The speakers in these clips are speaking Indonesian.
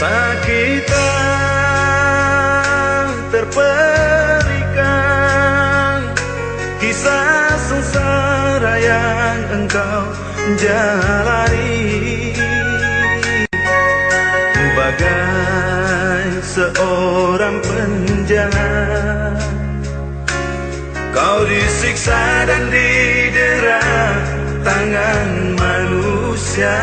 kita terperikan, kisah sengsara yang engkau jalani, bagai seorang penjahat. Kau disiksa dan didera tangan manusia,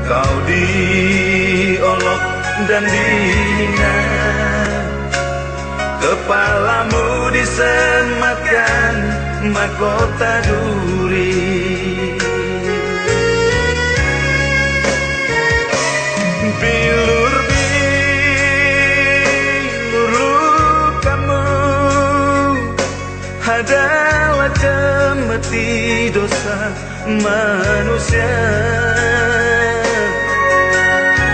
kau diolok dan dihina, kepalamu disematkan mahkota duri. Bilur-bilur lukamu adalah cemeti dosa manusia.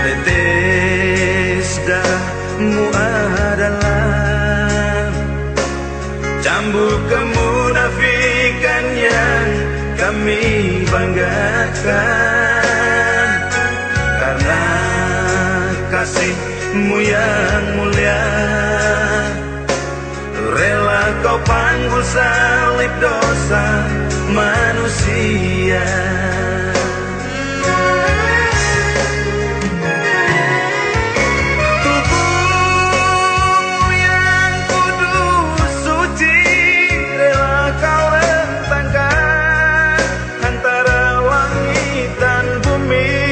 Tetes darahmu adalah cambuk kemunafikan yang kami banggakan. Karena kasih-Mu yang mulia, rela Kau panggul salib dosa manusia. Tubuh-Mu yang kudus suci rela Kau rentangkan antara langit dan bumi.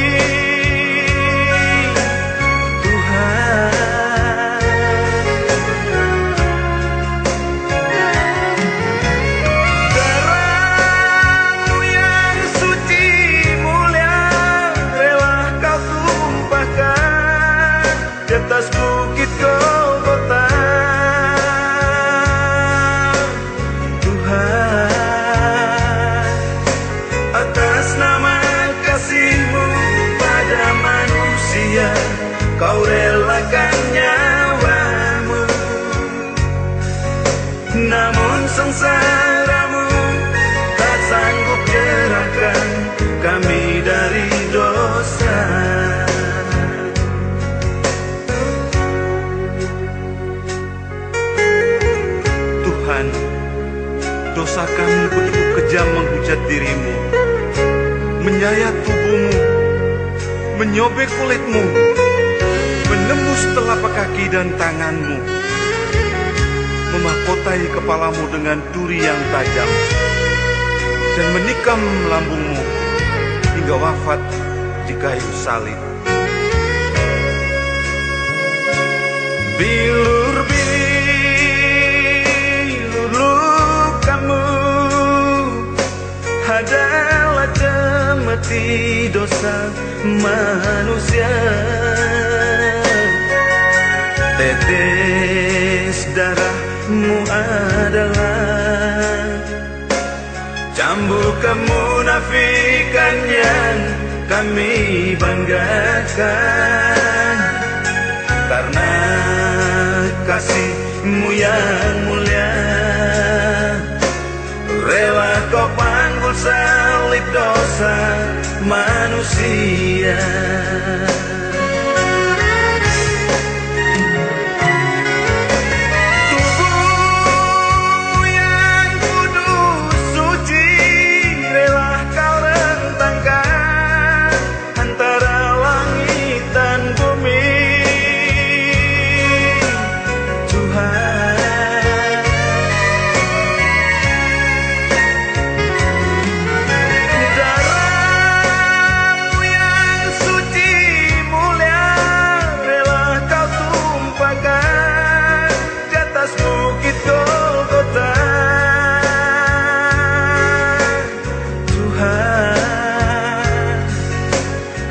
Di atas bukit Golgota, Tuhan, atas nama kasih-Mu pada manusia, Kau relakan nyawa-Mu. Namun sengsara-Mu tak sanggup jerahkan kami dari dosa. Dosa kami begitu kejam menghujat diri-Mu, menyayat tubuh-Mu, menyobek kulit-Mu, menembus telapak kaki dan tangan-Mu, memahkotai kepala-Mu dengan duri yang tajam, dan menikam lambung-Mu hingga wafat di kayu salib. Adalah cemeti dosa manusia. Tetes darah-Mu adalah cambuk kemunafikan yang kami banggakan. Karena kasih-Mu yang mulia, rela Kau panggul salib dosa manusia. Tubuh-Mu yang kudus suci rela Kau rentangkan antara langit dan bumi. Tuhan,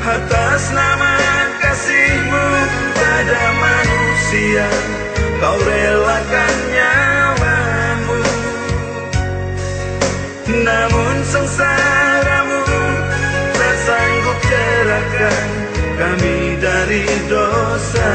atas nama kasih-Mu pada manusia, Kau relakan nyawa-Mu. Namun sengsara-Mu tak sanggup jerahkan kami dari dosa.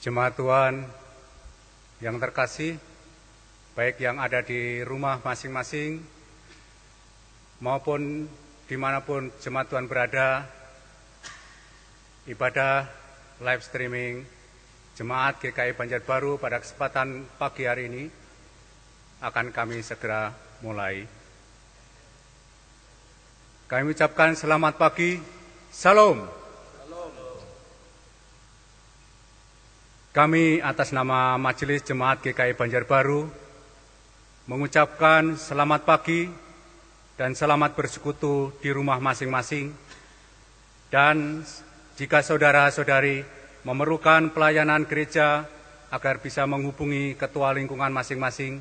Jemaat Tuhan yang terkasih, baik yang ada di rumah masing-masing maupun dimanapun jemaat Tuhan berada, ibadah live streaming Jemaat GKI Banjarbaru pada kesempatan pagi hari ini akan kami segera mulai. Kami ucapkan selamat pagi, Salam. Kami atas nama Majelis Jemaat GKI Banjarbaru mengucapkan selamat pagi dan selamat bersekutu di rumah masing-masing. Dan jika saudara-saudari memerlukan pelayanan gereja agar bisa menghubungi ketua lingkungan masing-masing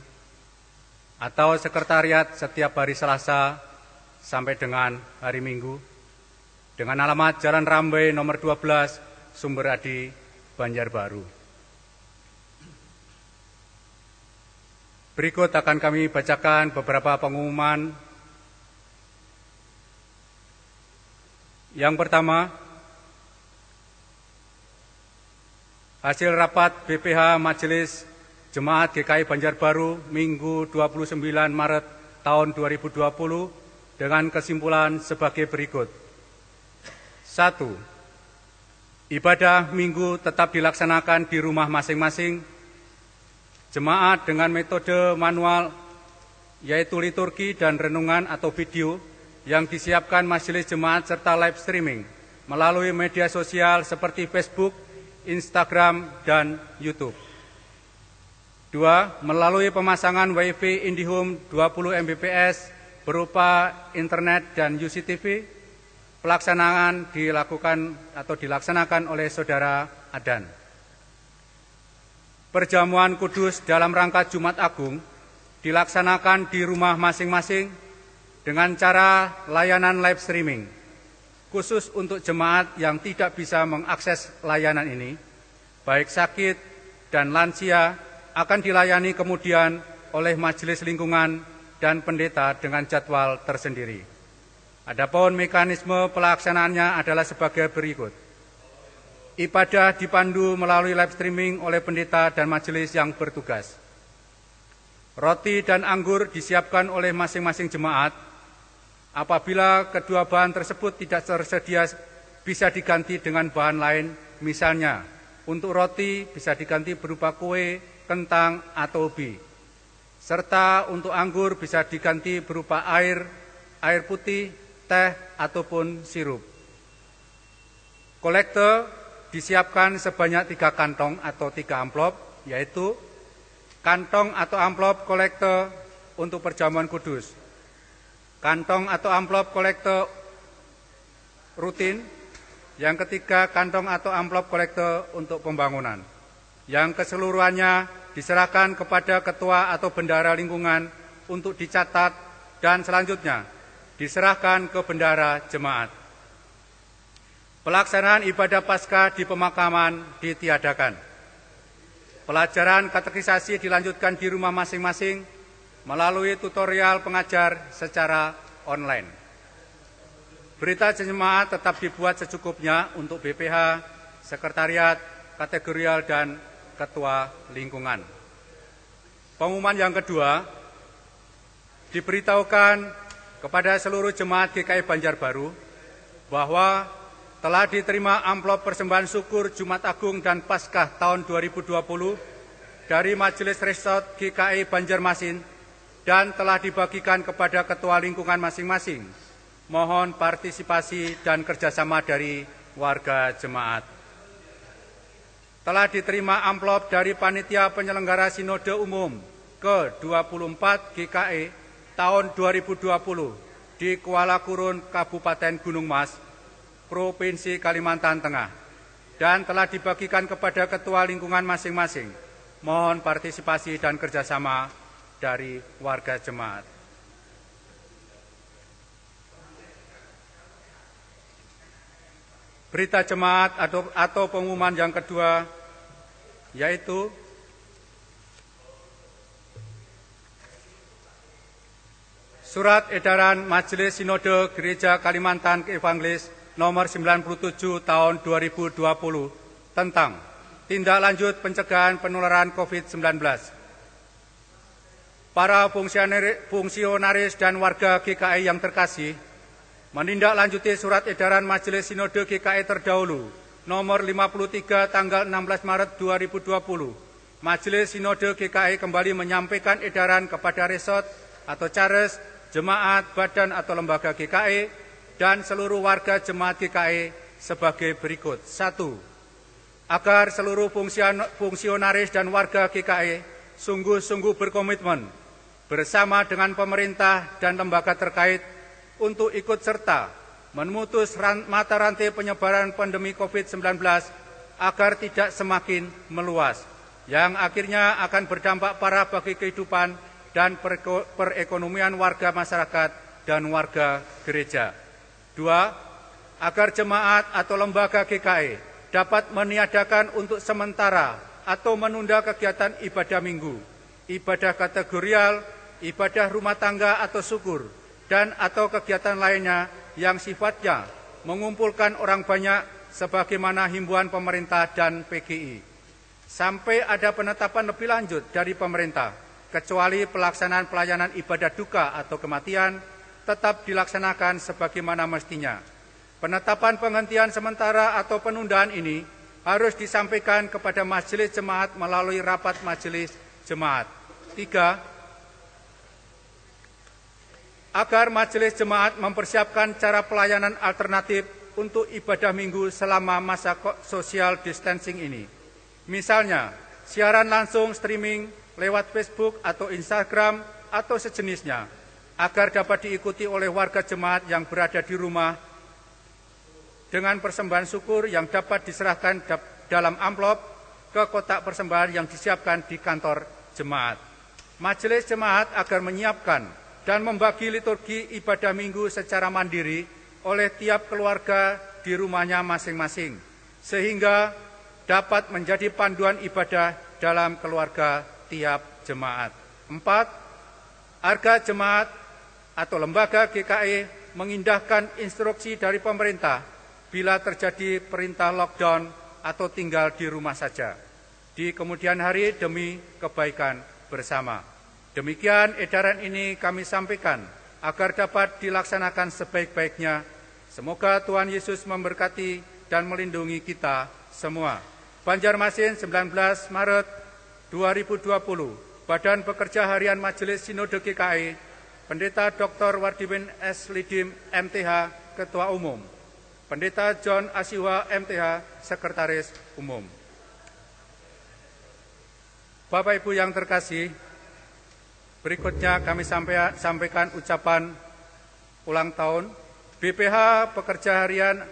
atau sekretariat setiap hari Selasa sampai dengan hari Minggu dengan alamat Jalan Rambai nomor 12, Sumberadi, Banjarbaru. Berikut akan kami bacakan beberapa pengumuman. Yang pertama, hasil rapat BPH Majelis Jemaat GKI Banjarbaru Minggu 29 Maret tahun 2020 dengan kesimpulan sebagai berikut. 1. Ibadah Minggu tetap dilaksanakan di rumah masing-masing. Jemaat dengan metode manual, yaitu liturgi dan renungan atau video yang disiapkan majelis jemaat serta live streaming melalui media sosial seperti Facebook, Instagram, dan YouTube. 2. Melalui pemasangan WiFi IndiHome 20 Mbps berupa internet dan UCTV, pelaksanaan dilaksanakan oleh Saudara Adan. Perjamuan kudus dalam rangka Jumat Agung dilaksanakan di rumah masing-masing dengan cara layanan live streaming. Khusus untuk jemaat yang tidak bisa mengakses layanan ini, baik sakit dan lansia, akan dilayani kemudian oleh majelis lingkungan dan pendeta dengan jadwal tersendiri. Adapun mekanisme pelaksanaannya adalah sebagai berikut. Ibadah dipandu melalui live streaming oleh pendeta dan majelis yang bertugas. Roti dan anggur disiapkan oleh masing-masing jemaat. Apabila kedua bahan tersebut tidak tersedia, bisa diganti dengan bahan lain. Misalnya, untuk roti bisa diganti berupa kue, kentang, atau ubi. Serta untuk anggur bisa diganti berupa air putih, teh, ataupun sirup. Kolektor disiapkan sebanyak 3 kantong atau 3 amplop, yaitu kantong atau amplop kolektor untuk perjamuan kudus, kantong atau amplop kolektor rutin, yang ketiga kantong atau amplop kolektor untuk pembangunan, yang keseluruhannya diserahkan kepada ketua atau bendahara lingkungan untuk dicatat dan selanjutnya diserahkan ke bendahara jemaat. Pelaksanaan ibadah Paskah di pemakaman ditiadakan. Pelajaran katekisasi dilanjutkan di rumah masing-masing melalui tutorial pengajar secara online. Berita jemaat tetap dibuat secukupnya untuk BPH, sekretariat, kategorial, dan ketua lingkungan. Pengumuman yang kedua, diberitahukan kepada seluruh jemaat GKI Banjarbaru bahwa telah diterima amplop persembahan syukur Jumat Agung dan Paskah tahun 2020 dari Majelis Resort GKI Banjarmasin dan telah dibagikan kepada ketua lingkungan masing-masing. Mohon partisipasi dan kerjasama dari warga jemaat. Telah diterima amplop dari Panitia Penyelenggara Sinode Umum ke-24 GKI tahun 2020 di Kuala Kurun, Kabupaten Gunung Mas, Provinsi Kalimantan Tengah, dan telah dibagikan kepada ketua lingkungan masing-masing. Mohon partisipasi dan kerjasama dari warga jemaat. Berita jemaat atau pengumuman yang kedua, yaitu Surat Edaran Majelis Sinode Gereja Kalimantan Evangelis nomor 97 tahun 2020 tentang tindak lanjut pencegahan penularan COVID-19. Para fungsionaris dan warga GKI yang terkasih, menindaklanjuti surat edaran Majelis Sinode GKI terdahulu nomor 53 tanggal 16 Maret 2020. Majelis Sinode GKI kembali menyampaikan edaran kepada resort atau cares, jemaat, badan atau lembaga GKI, dan seluruh warga jemaat GKI sebagai berikut. 1. agar seluruh fungsionaris dan warga GKI sungguh-sungguh berkomitmen bersama dengan pemerintah dan lembaga terkait untuk ikut serta memutus mata rantai penyebaran pandemi COVID-19 agar tidak semakin meluas, yang akhirnya akan berdampak parah bagi kehidupan dan perekonomian warga masyarakat dan warga gereja. 2. Agar jemaat atau lembaga GKI dapat meniadakan untuk sementara atau menunda kegiatan ibadah minggu, ibadah kategorial, ibadah rumah tangga atau syukur, dan atau kegiatan lainnya yang sifatnya mengumpulkan orang banyak sebagaimana himbauan pemerintah dan PGI. Sampai ada penetapan lebih lanjut dari pemerintah, kecuali pelaksanaan pelayanan ibadah duka atau kematian tetap dilaksanakan sebagaimana mestinya. Penetapan penghentian sementara atau penundaan ini harus disampaikan kepada majelis jemaat melalui rapat majelis jemaat. 3. Agar majelis jemaat mempersiapkan cara pelayanan alternatif untuk ibadah minggu selama masa social distancing ini. Misalnya, siaran langsung streaming lewat Facebook atau Instagram atau sejenisnya, agar dapat diikuti oleh warga jemaat yang berada di rumah dengan persembahan syukur yang dapat diserahkan dalam amplop ke kotak persembahan yang disiapkan di kantor jemaat. Majelis jemaat agar menyiapkan dan membagi liturgi ibadah minggu secara mandiri oleh tiap keluarga di rumahnya masing-masing, sehingga dapat menjadi panduan ibadah dalam keluarga tiap jemaat. 4. Agar jemaat atau lembaga GKI mengindahkan instruksi dari pemerintah bila terjadi perintah lockdown atau tinggal di rumah saja di kemudian hari demi kebaikan bersama. Demikian edaran ini kami sampaikan agar dapat dilaksanakan sebaik-baiknya. Semoga Tuhan Yesus memberkati dan melindungi kita semua. Banjarmasin, 19 Maret 2020. Badan Pekerja Harian Majelis Sinode GKI, Pendeta Dr. Wardimin S. Lidim, MTH, Ketua Umum. Pendeta John Asiwa, MTH, Sekretaris Umum. Bapak Ibu yang terkasih, berikutnya kami sampaikan ucapan ulang tahun BPH Pekerja Harian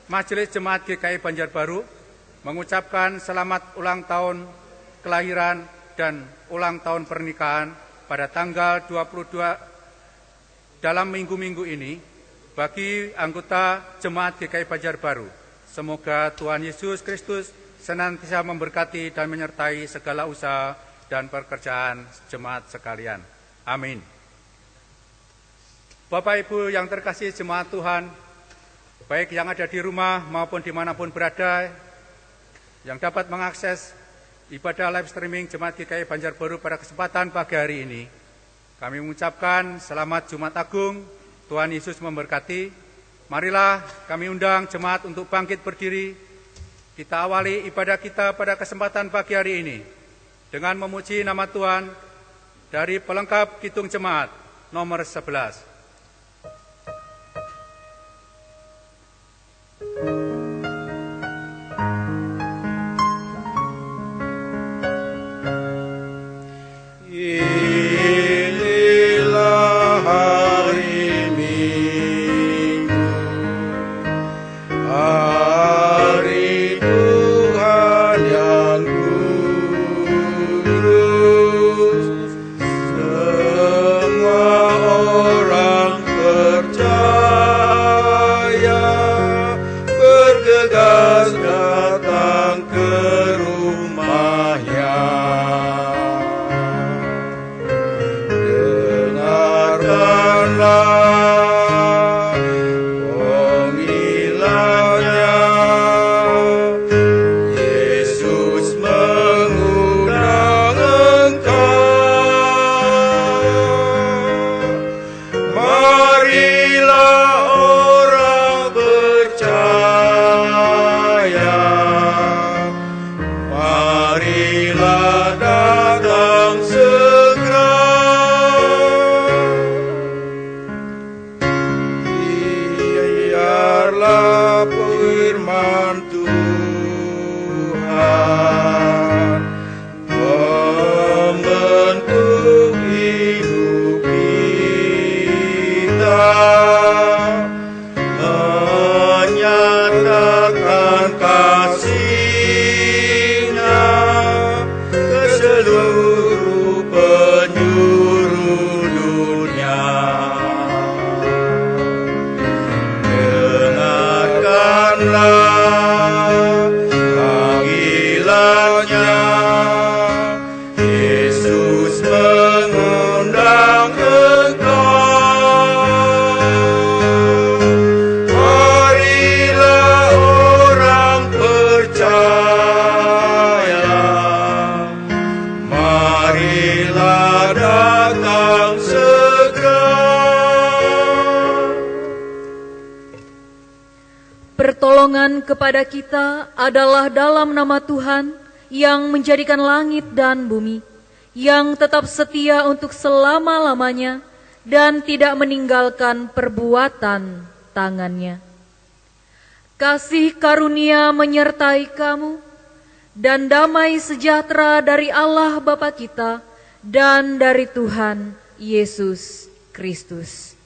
Majelis Jemaat GKI Banjarbaru mengucapkan selamat ulang tahun kelahiran dan ulang tahun pernikahan pada tanggal 22 dalam minggu-minggu ini bagi anggota Jemaat GKI Banjarbaru. Semoga Tuhan Yesus Kristus senantiasa memberkati dan menyertai segala usaha dan pekerjaan jemaat sekalian. Amin. Bapak Ibu yang terkasih jemaat Tuhan, baik yang ada di rumah maupun dimanapun berada, yang dapat mengakses ibadah live streaming Jemaat GKI Banjarbaru pada kesempatan pagi hari ini, kami mengucapkan selamat Jumat Agung, Tuhan Yesus memberkati. Marilah kami undang jemaat untuk bangkit berdiri. Kita awali ibadah kita pada kesempatan pagi hari ini dengan memuji nama Tuhan dari pelengkap Kidung Jemaat nomor 11. Semua orang Yesus mengundang engkau. Marilah orang percaya, marilah datang segera. Pertolongan kepada kita adalah dalam nama Tuhan yang menjadikan langit dan bumi, yang tetap setia untuk selama-lamanya dan tidak meninggalkan perbuatan tangannya. Kasih karunia menyertai kamu, dan damai sejahtera dari Allah Bapa kita dan dari Tuhan Yesus Kristus.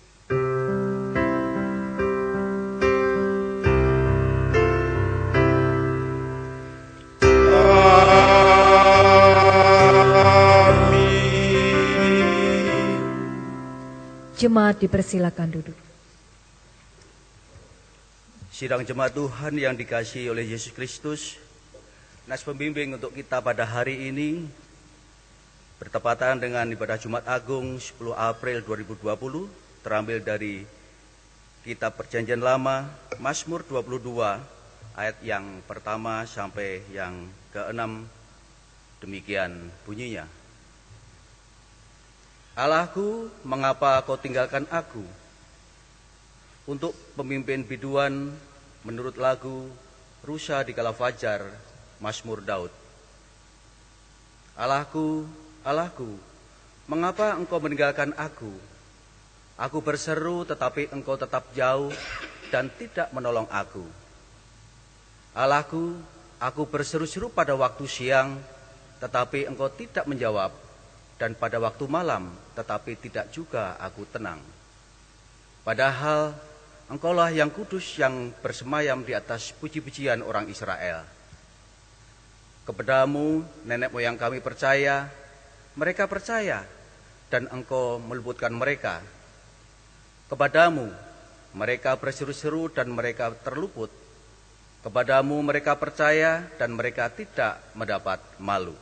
Jemaat dipersilakan duduk. Sidang jemaat Tuhan yang dikasihi oleh Yesus Kristus, nas pembimbing untuk kita pada hari ini bertepatan dengan ibadah Jumat Agung 10 April 2020, terambil dari Kitab Perjanjian Lama, Mazmur 22, ayat yang pertama sampai yang ke-6, demikian bunyinya. Allahku, mengapa kau tinggalkan aku? Untuk pemimpin biduan menurut lagu Rusa di Kala Fajar, Mazmur Daud. Allahku, Allahku, mengapa engkau meninggalkan aku? Aku berseru tetapi engkau tetap jauh dan tidak menolong aku. Allahku, aku berseru-seru pada waktu siang tetapi engkau tidak menjawab, dan pada waktu malam, tetapi tidak juga aku tenang. Padahal engkaulah yang kudus yang bersemayam di atas puji-pujian orang Israel. Kepadamu nenek moyang kami percaya, mereka percaya, dan engkau meluputkan mereka. Kepadamu mereka berseru-seru dan mereka terluput. Kepadamu mereka percaya dan mereka tidak mendapat malu.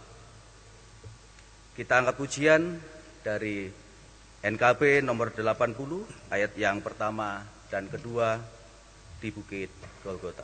Kita angkat pujian dari NKB nomor 80, ayat yang pertama dan kedua di Bukit Golgota.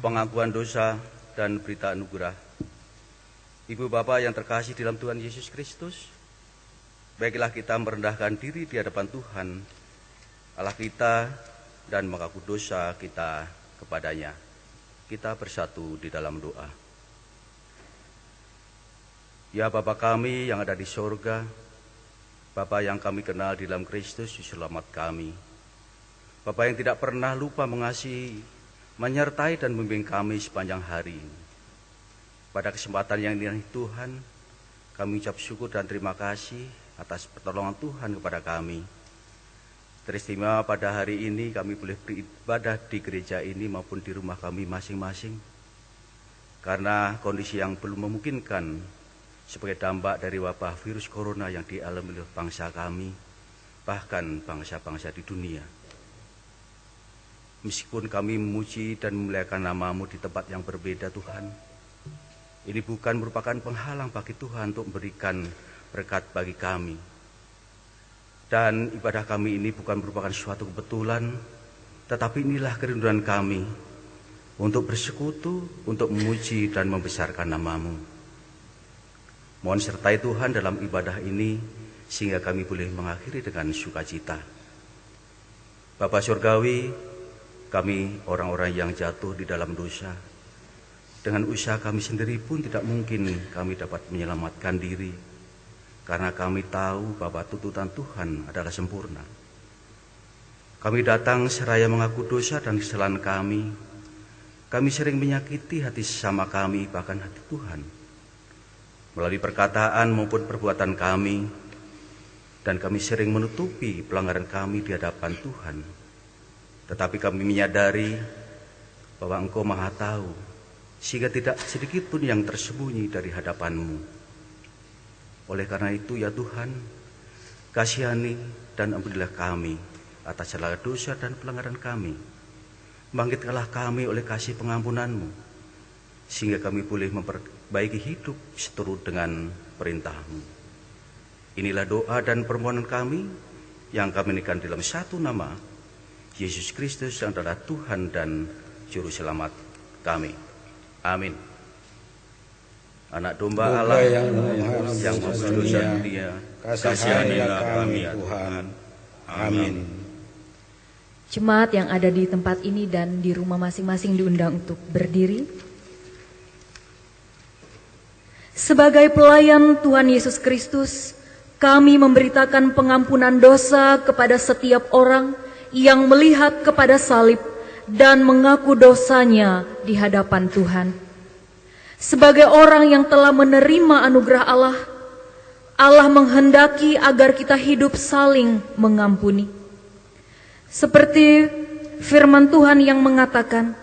Pengakuan dosa dan berita anugerah. Ibu Bapa yang terkasih dalam Tuhan Yesus Kristus, baiklah kita merendahkan diri di hadapan Tuhan Allah kita dan mengaku dosa kita kepadanya. Kita bersatu di dalam doa. Ya Bapa kami yang ada di sorga, Bapa yang kami kenal di dalam Kristus, Selamat kami. Bapa yang tidak pernah lupa mengasihi, menyertai dan membimbing kami sepanjang hari ini. Pada kesempatan yang ini Tuhan, kami ucap syukur dan terima kasih atas pertolongan Tuhan kepada kami. Teristimewa pada hari ini kami boleh beribadah di gereja ini maupun di rumah kami masing-masing. Karena kondisi yang belum memungkinkan sebagai dampak dari wabah virus corona yang dialami oleh bangsa kami, bahkan bangsa-bangsa di dunia. Meskipun kami memuji dan memuliakan nama-Mu di tempat yang berbeda Tuhan, ini bukan merupakan penghalang bagi Tuhan untuk memberikan berkat bagi kami. Dan ibadah kami ini bukan merupakan suatu kebetulan, tetapi inilah kerinduan kami untuk bersekutu, untuk memuji dan membesarkan nama-Mu. Mohon sertai Tuhan dalam ibadah ini, sehingga kami boleh mengakhiri dengan sukacita. Bapa Surgawi, kami orang-orang yang jatuh di dalam dosa. Dengan usaha kami sendiri pun tidak mungkin kami dapat menyelamatkan diri. Karena kami tahu bahwa tuntutan Tuhan adalah sempurna. Kami datang seraya mengaku dosa dan kesalahan kami. Kami sering menyakiti hati sesama kami, bahkan hati Tuhan. Melalui perkataan maupun perbuatan kami. Dan kami sering menutupi pelanggaran kami di hadapan Tuhan. Tetapi kami menyadari bahwa Engkau Maha Tahu, sehingga tidak sedikit pun yang tersembunyi dari hadapan-Mu. Oleh karena itu ya Tuhan, kasihani dan ampunilah kami atas segala dosa dan pelanggaran kami. Bangkitkanlah kami oleh kasih pengampunan-Mu, sehingga kami boleh memperbaiki hidup seturut dengan perintah-Mu. Inilah doa dan permohonan kami yang kami nikan dalam satu nama, Yesus Kristus yang adalah Tuhan dan Juru Selamat kami. Amin. Anak domba Allah yang memberi dosa dunia, kasihanilah kami Tuhan. Amin. Jemaat yang ada di tempat ini dan di rumah masing-masing diundang untuk berdiri. Sebagai pelayan Tuhan Yesus Kristus, kami memberitakan pengampunan dosa kepada setiap orang yang melihat kepada salib dan mengaku dosanya di hadapan Tuhan. Sebagai orang yang telah menerima anugerah Allah, Allah menghendaki agar kita hidup saling mengampuni. Seperti firman Tuhan yang mengatakan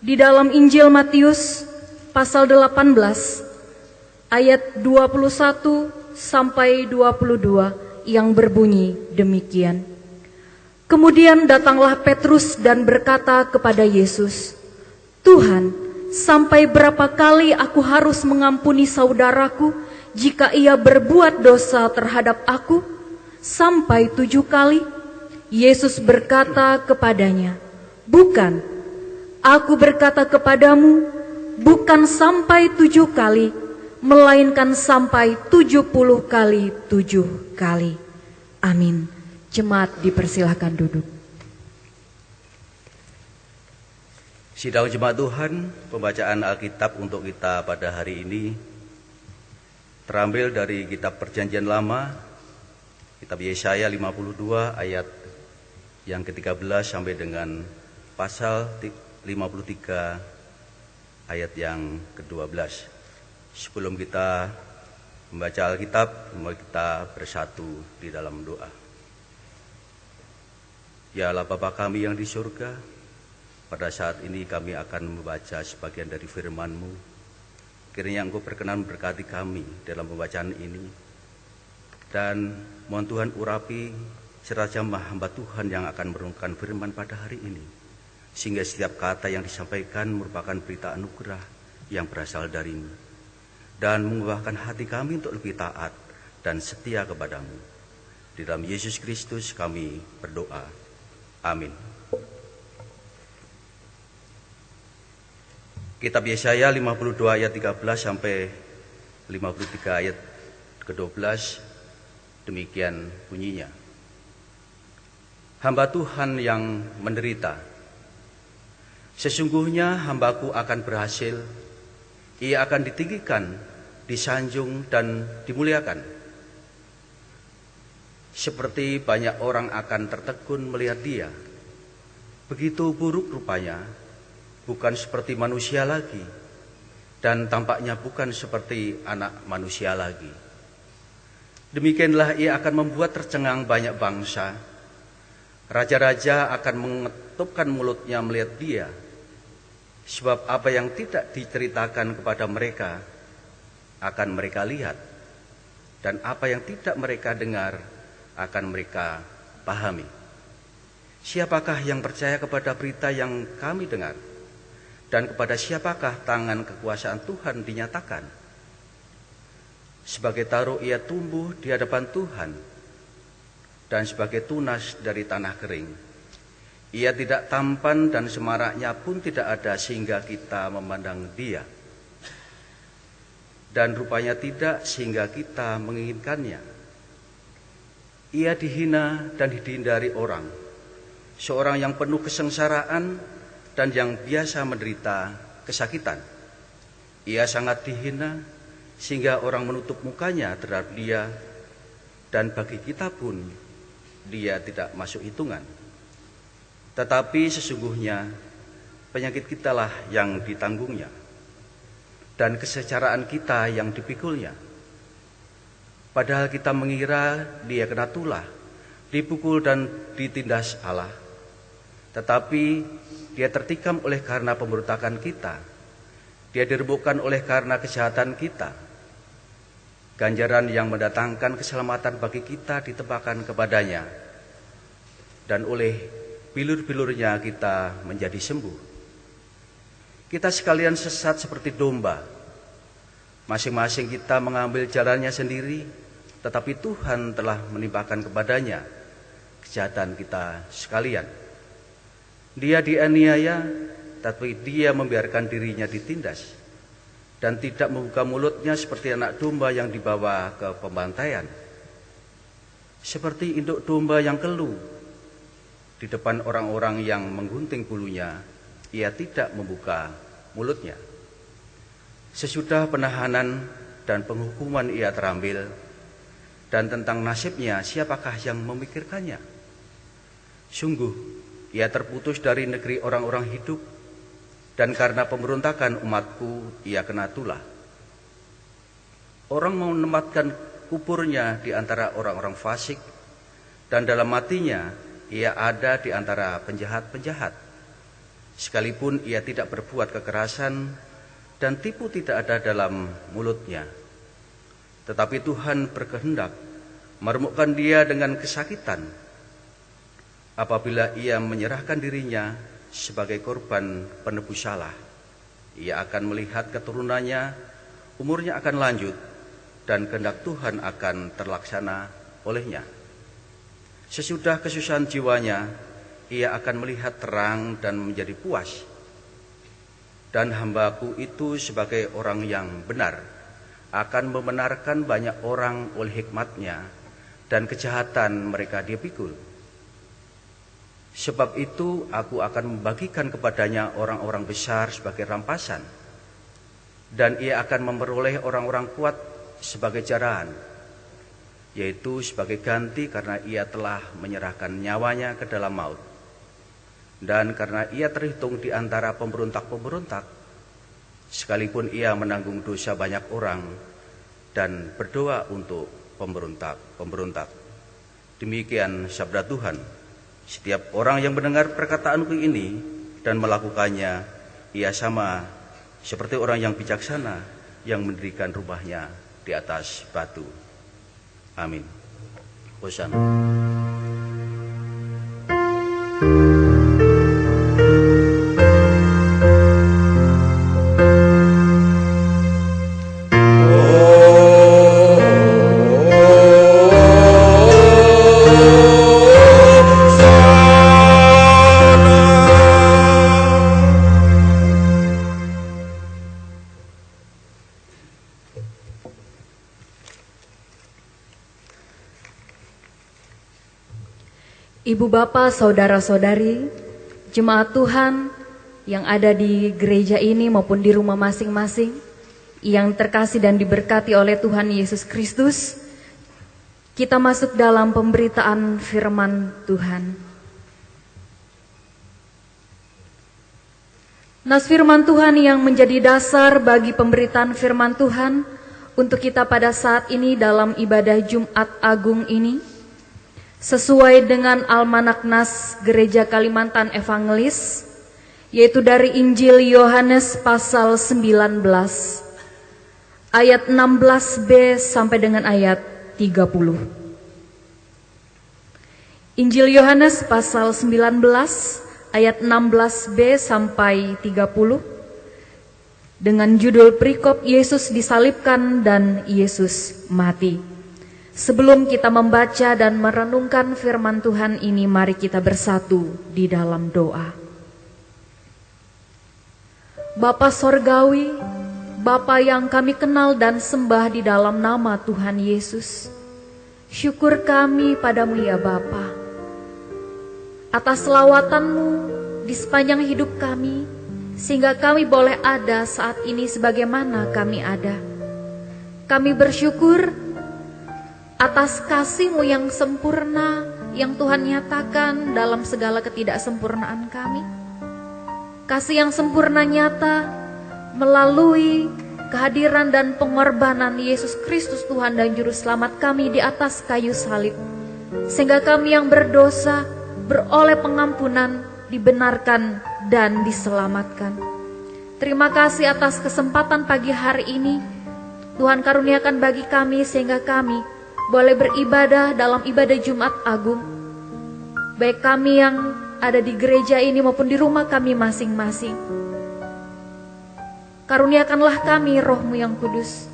di dalam Injil Matius pasal 18 ayat 21 sampai 22 yang berbunyi demikian. Kemudian datanglah Petrus dan berkata kepada Yesus, "Tuhan, sampai berapa kali aku harus mengampuni saudaraku jika ia berbuat dosa terhadap aku? Sampai 7 kali?" Yesus berkata kepadanya, "Bukan, aku berkata kepadamu, bukan sampai 7 kali, melainkan sampai 70 kali 7 kali." Amin. Jemaat dipersilahkan duduk. Sidang jemaat Tuhan, pembacaan Alkitab untuk kita pada hari ini terambil dari kitab Perjanjian Lama, kitab Yesaya 52 ayat yang ke-13 sampai dengan pasal 53 ayat yang ke-12. Sebelum kita membaca Alkitab, mari kita bersatu di dalam doa. Ya Allah Bapa kami yang di surga, pada saat ini kami akan membaca sebagian dari firman-Mu. Kiranya Engkau berkenan memberkati kami dalam pembacaan ini. Dan mohon Tuhan urapi serta jamah hamba Tuhan yang akan merenungkan firman pada hari ini. Sehingga setiap kata yang disampaikan merupakan berita anugerah yang berasal dari-Mu. Dan mengubahkan hati kami untuk lebih taat dan setia kepadamu. Di dalam Yesus Kristus kami berdoa. Amin. Kitab Yesaya 52 ayat 13 sampai 53 ayat ke-12 demikian bunyinya. Hamba Tuhan yang menderita, sesungguhnya hambaku akan berhasil, ia akan ditinggikan, disanjung dan dimuliakan. Seperti banyak orang akan tertegun melihat dia, begitu buruk rupanya, bukan seperti manusia lagi, dan tampaknya bukan seperti anak manusia lagi. Demikianlah ia akan membuat tercengang banyak bangsa. Raja-raja akan mengetupkan mulutnya melihat dia, sebab apa yang tidak diceritakan kepada mereka akan mereka lihat, dan apa yang tidak mereka dengar akan mereka pahami. Siapakah yang percaya kepada berita yang kami dengar? Dan kepada siapakah tangan kekuasaan Tuhan dinyatakan? Sebagai taruh ia tumbuh di hadapan Tuhan, dan sebagai tunas dari tanah kering. Ia tidak tampan dan semaraknya pun tidak ada sehingga kita memandang dia. Dan rupanya tidak sehingga kita menginginkannya. Ia dihina dan dihindari orang, seorang yang penuh kesengsaraan dan yang biasa menderita kesakitan. Ia sangat dihina sehingga orang menutup mukanya terhadap dia, dan bagi kita pun dia tidak masuk hitungan. Tetapi sesungguhnya penyakit kitalah yang ditanggungnya, dan kesengsaraan kita yang dipikulnya. Padahal kita mengira dia kena tulah, dipukul dan ditindas Allah. Tetapi dia tertikam oleh karena pemberontakan kita, dia direbutkan oleh karena kejahatan kita. Ganjaran yang mendatangkan keselamatan bagi kita ditebahkan kepadanya, dan oleh bilur-bilurnya kita menjadi sembuh. Kita sekalian sesat seperti domba, masing-masing kita mengambil jalannya sendiri, tetapi Tuhan telah menimpakan kepadanya kejahatan kita sekalian. Dia dianiaya, tapi dia membiarkan dirinya ditindas, dan tidak membuka mulutnya seperti anak domba yang dibawa ke pembantaian. Seperti induk domba yang keluh di depan orang-orang yang menggunting bulunya, ia tidak membuka mulutnya. Sesudah penahanan dan penghukuman ia terambil, dan tentang nasibnya siapakah yang memikirkannya? Sungguh, ia terputus dari negeri orang-orang hidup, dan karena pemberontakan umatku ia kena tulah. Orang mau menempatkan kuburnya di antara orang-orang fasik, dan dalam matinya ia ada di antara penjahat-penjahat. Sekalipun ia tidak berbuat kekerasan dan tipu tidak ada dalam mulutnya. Tetapi Tuhan berkehendak meremukkan dia dengan kesakitan apabila ia menyerahkan dirinya sebagai korban penebus salah. Ia akan melihat keturunannya, umurnya akan lanjut, dan kehendak Tuhan akan terlaksana olehnya. Sesudah kesusahan jiwanya, ia akan melihat terang dan menjadi puas. Dan hambaku itu sebagai orang yang benar akan membenarkan banyak orang oleh hikmatnya, dan kejahatan mereka dia pikul. Sebab itu aku akan membagikan kepadanya orang-orang besar sebagai rampasan, dan ia akan memperoleh orang-orang kuat sebagai jarahan, yaitu sebagai ganti karena ia telah menyerahkan nyawanya ke dalam maut. Dan karena ia terhitung di antara pemberontak-pemberontak, sekalipun ia menanggung dosa banyak orang dan berdoa untuk pemberontak-pemberontak. Demikian sabda Tuhan. Setiap orang yang mendengar perkataanku ini dan melakukannya, ia sama seperti orang yang bijaksana yang mendirikan rumahnya di atas batu. Amin. Hosana. Ibu bapak, saudara-saudari, jemaat Tuhan yang ada di gereja ini maupun di rumah masing-masing, yang terkasih dan diberkati oleh Tuhan Yesus Kristus, kita masuk dalam pemberitaan firman Tuhan. Nas firman Tuhan yang menjadi dasar bagi pemberitaan firman Tuhan untuk kita pada saat ini dalam ibadah Jumat Agung ini, sesuai dengan Almanak Nas Gereja Kalimantan Evangelis, yaitu dari Injil Yohanes pasal 19, ayat 16b sampai dengan ayat 30. Injil Yohanes pasal 19, ayat 16b sampai 30, dengan judul perikop Yesus disalibkan dan Yesus mati. Sebelum kita membaca dan merenungkan firman Tuhan ini, mari kita bersatu di dalam doa. Bapa Sorgawi, Bapa yang kami kenal dan sembah di dalam nama Tuhan Yesus, syukur kami padamu ya Bapa, atas selawatan-Mu di sepanjang hidup kami, sehingga kami boleh ada saat ini sebagaimana kami ada. Kami bersyukur atas kasih-Mu yang sempurna yang Tuhan nyatakan dalam segala ketidaksempurnaan kami. Kasih yang sempurna nyata melalui kehadiran dan pengorbanan Yesus Kristus Tuhan dan Juru Selamat kami di atas kayu salib. Sehingga kami yang berdosa beroleh pengampunan, dibenarkan dan diselamatkan. Terima kasih atas kesempatan pagi hari ini Tuhan karuniakan bagi kami sehingga kami boleh beribadah dalam ibadah Jumat Agung. Baik kami yang ada di gereja ini maupun di rumah kami masing-masing. Karuniakanlah kami Roh-Mu yang kudus,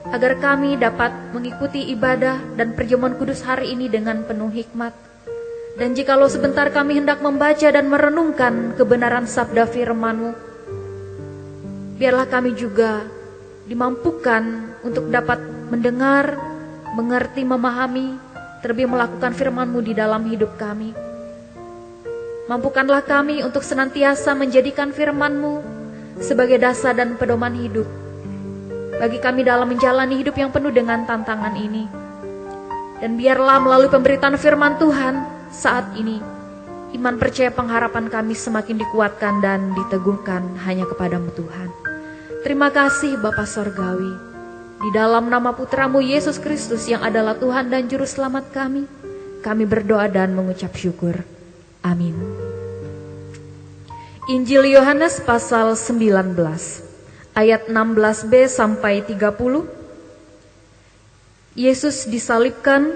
agar kami dapat mengikuti ibadah dan perjamuan kudus hari ini dengan penuh hikmat. Dan jikalau sebentar kami hendak membaca dan merenungkan kebenaran sabda firman-Mu, biarlah kami juga dimampukan untuk dapat mendengar, mengerti, memahami, terlebih melakukan firman-Mu di dalam hidup kami. Mampukanlah kami untuk senantiasa menjadikan firman-Mu sebagai dasar dan pedoman hidup bagi kami dalam menjalani hidup yang penuh dengan tantangan ini. Dan biarlah melalui pemberitaan firman Tuhan saat ini, iman percaya pengharapan kami semakin dikuatkan dan diteguhkan hanya kepadamu Tuhan. Terima kasih Bapa Sorgawi, di dalam nama Putra-Mu Yesus Kristus yang adalah Tuhan dan Juru Selamat kami berdoa dan mengucap syukur. Amin. Injil Yohanes pasal 19, ayat 16b sampai 30. Yesus disalibkan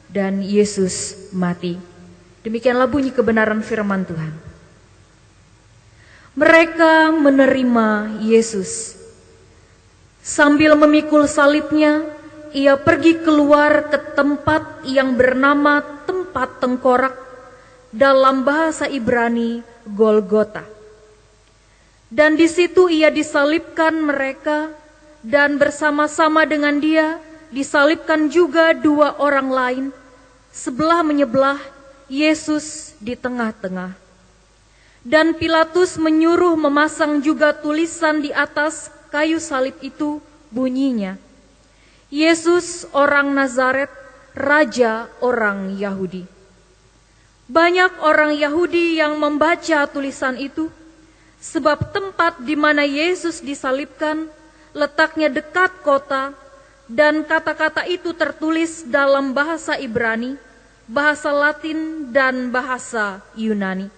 dan Yesus mati. Demikianlah bunyi kebenaran firman Tuhan. Mereka menerima Yesus. Sambil memikul salibnya, ia pergi keluar ke tempat yang bernama tempat tengkorak, dalam bahasa Ibrani Golgota. Dan di situ ia disalibkan mereka, dan bersama-sama dengan dia disalibkan juga dua orang lain, sebelah menyebelah, Yesus di tengah-tengah. Dan Pilatus menyuruh memasang juga tulisan di atas kayu salib itu, bunyinya, Yesus orang Nazaret, Raja orang Yahudi. Banyak orang Yahudi yang membaca tulisan itu, sebab tempat di mana Yesus disalibkan letaknya dekat kota, dan kata-kata itu tertulis dalam bahasa Ibrani, bahasa Latin, dan bahasa Yunani.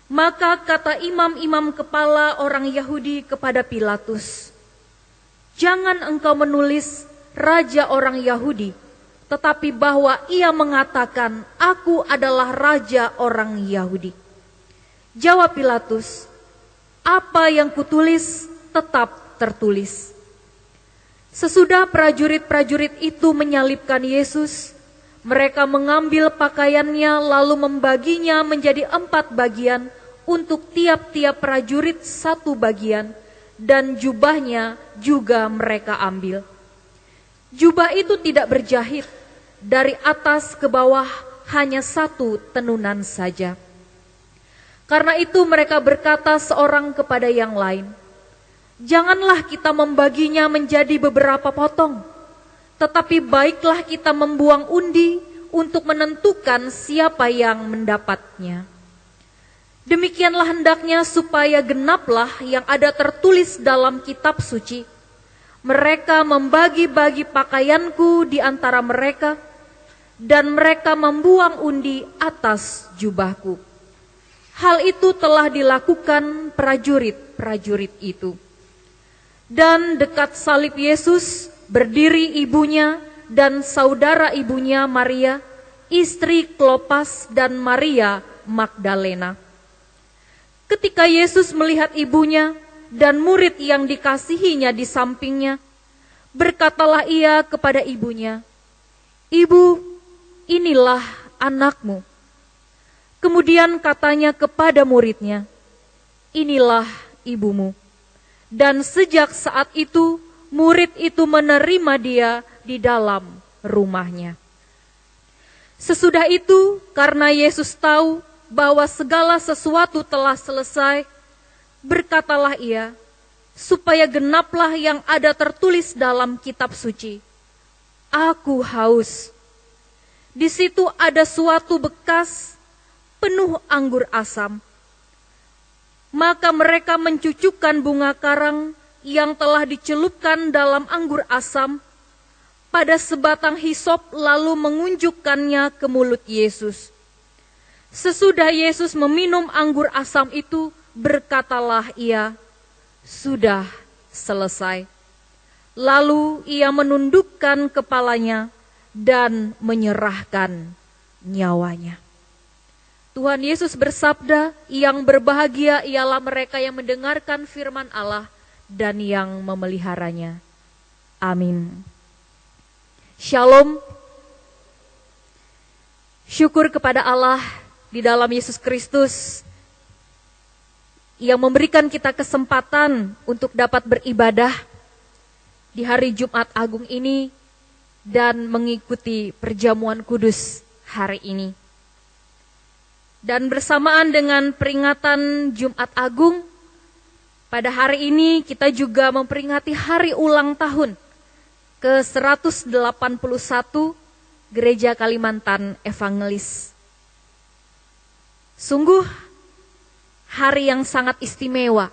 Maka kata imam-imam kepala orang Yahudi kepada Pilatus, "Jangan engkau menulis Raja orang Yahudi, tetapi bahwa ia mengatakan, aku adalah Raja orang Yahudi." Jawab Pilatus, "Apa yang kutulis tetap tertulis." Sesudah prajurit-prajurit itu menyalibkan Yesus, mereka mengambil pakaiannya lalu membaginya menjadi 4 bagian, untuk tiap-tiap prajurit 1 bagian, dan jubahnya juga mereka ambil. Jubah itu tidak berjahit, dari atas ke bawah hanya satu tenunan saja. Karena itu mereka berkata seorang kepada yang lain, "Janganlah kita membaginya menjadi beberapa potong, tetapi baiklah kita membuang undi untuk menentukan siapa yang mendapatnya. Demikianlah hendaknya supaya genaplah yang ada tertulis dalam kitab suci. Mereka membagi-bagi pakaianku di antara mereka, dan mereka membuang undi atas jubahku." Hal itu telah dilakukan prajurit-prajurit itu. Dan dekat salib Yesus berdiri ibunya dan saudara ibunya Maria, istri Klopas dan Maria Magdalena. Ketika Yesus melihat ibunya dan murid yang dikasihinya di sampingnya, berkatalah ia kepada ibunya, "Ibu, inilah anakmu." Kemudian katanya kepada muridnya, "Inilah ibumu." Dan sejak saat itu, murid itu menerima dia di dalam rumahnya. Sesudah itu, karena Yesus tahu bahwa segala sesuatu telah selesai, berkatalah ia, supaya genaplah yang ada tertulis dalam kitab suci, "Aku haus." Di situ ada suatu bekas penuh anggur asam. Maka mereka mencucukkan bunga karang yang telah dicelupkan dalam anggur asam pada sebatang hisop, lalu mengunjukkannya ke mulut Yesus. Sesudah Yesus meminum anggur asam itu, berkatalah ia, "Sudah selesai." Lalu ia menundukkan kepalanya dan menyerahkan nyawanya. Tuhan Yesus bersabda, "Yang berbahagia ialah mereka yang mendengarkan firman Allah dan yang memeliharanya." Amin. Shalom. Syukur kepada Allah di dalam Yesus Kristus yang memberikan kita kesempatan untuk dapat beribadah di hari Jumat Agung ini dan mengikuti perjamuan kudus hari ini. Dan bersamaan dengan peringatan Jumat Agung, pada hari ini kita juga memperingati hari ulang tahun ke-181 Gereja Kalimantan Evangelis. Sungguh hari yang sangat istimewa.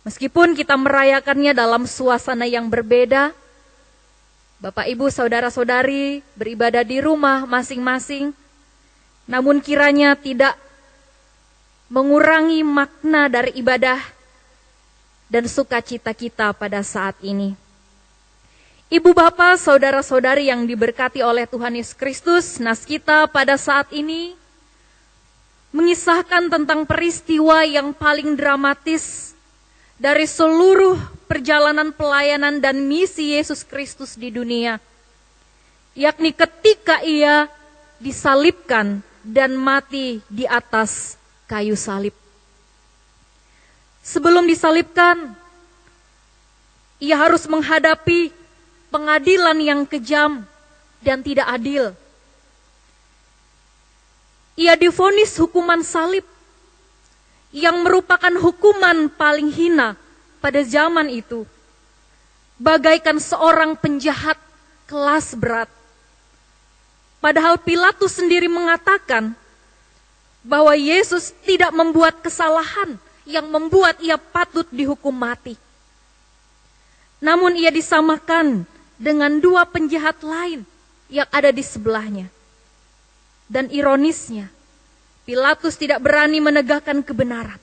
Meskipun kita merayakannya dalam suasana yang berbeda, Bapak Ibu Saudara-saudari beribadah di rumah masing-masing, namun kiranya tidak mengurangi makna dari ibadah dan sukacita kita pada saat ini. Ibu bapak, saudara-saudari yang diberkati oleh Tuhan Yesus Kristus, nas kita pada saat ini mengisahkan tentang peristiwa yang paling dramatis dari seluruh perjalanan pelayanan dan misi Yesus Kristus di dunia, yakni ketika ia disalibkan dan mati di atas kayu salib. Sebelum disalibkan, ia harus menghadapi pengadilan yang kejam dan tidak adil. Ia divonis hukuman salib yang merupakan hukuman paling hina pada zaman itu, bagaikan seorang penjahat kelas berat. Padahal Pilatus sendiri mengatakan bahwa Yesus tidak membuat kesalahan yang membuat ia patut dihukum mati. Namun ia disamakan dengan dua penjahat lain yang ada di sebelahnya. Dan ironisnya, Pilatus tidak berani menegakkan kebenaran.